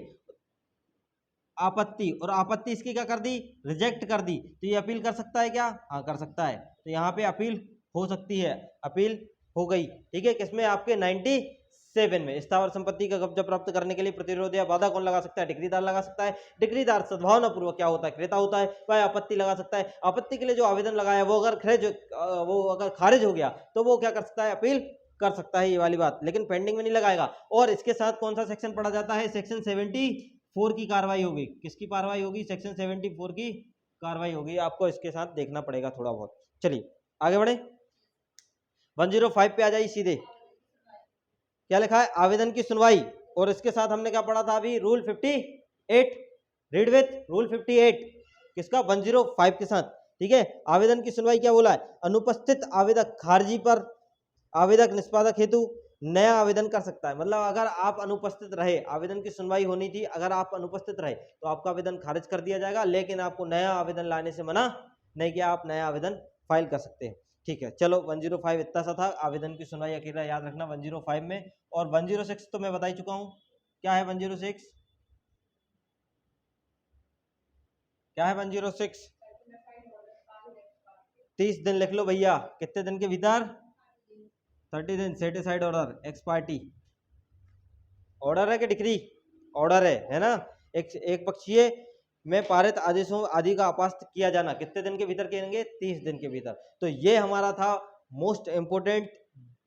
आपत्ति, और आपत्ति इसकी क्या कर दी, रिजेक्ट कर दी, तो ये अपील कर सकता है क्या, हाँ कर सकता है। तो यहाँ पे अपील हो सकती है, अपील हो गई, ठीक है। किसमें, आपके 97 में। स्थावर संपत्ति का कब्जा प्राप्त करने के लिए प्रतिरोध या बाधा कौन लगा सकता है, डिक्रीदार लगा सकता है। डिक्रीदार सद्भावना पूर्वक क्या होता है, क्रेता होता है, वह आपत्ति लगा सकता है। आपत्ति के लिए जो आवेदन लगाया वो अगर खारिज हो गया तो वो क्या कर सकता है, अपील कर सकता है ये वाली बात, लेकिन पेंडिंग में नहीं लगाएगा। और इसके साथ कौन सा सेक्शन पढ़ा जाता है, सेक्शन 74 की कार्रवाई होगी। किसकी कार्रवाई होगी, सेक्शन 74 की कार्रवाई होगी। आपको इसके साथ देखना पड़ेगा थोड़ा बहुत। चलिए आगे बढ़े, 105 पे आ जाइए सीधे। क्या लिखा है, आवेदन की सुनवाई। और इसके साथ हमने क्या पढ़ा था अभी, रूल 58, रीड विथ रूल 58 किसका, 105 के साथ। ठीक है, आवेदन की सुनवाई क्या बोला है, अनुपस्थित आवेदक खारिजी पर आवेदक निष्पादक हेतु नया आवेदन कर सकता है। मतलब अगर आप अनुपस्थित रहे, आवेदन की सुनवाई होनी थी, अगर आप अनुपस्थित रहे तो आपका आवेदन खारिज कर दिया जाएगा, लेकिन आपको नया आवेदन लाने से मना नहीं किया, आप नया आवेदन फाइल कर सकते हैं। ठीक है, चलो 105 इतना सा था, आवेदन की सुनवाई अकेला याद रखना 105 में। और 106 तो मैं बता ही चुका हूं, क्या है 106, क्या है 106, 30 दिन लिख लो भैया, कितने दिन के भीतर, 30 दिन। Set aside order, ex parte order है कि डिक्री, ऑर्डर है ना। एक पक्षीय में पारित आदेशों आदि का अपास्त किया जाना कितने दिन के भीतर करेंगे, 30 दिन के भीतर। तो ये हमारा था मोस्ट इंपोर्टेंट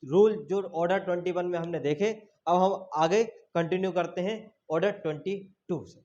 रूल जो ऑर्डर 21 में हमने देखे। अब हम आगे कंटिन्यू करते हैं ऑर्डर 22 से।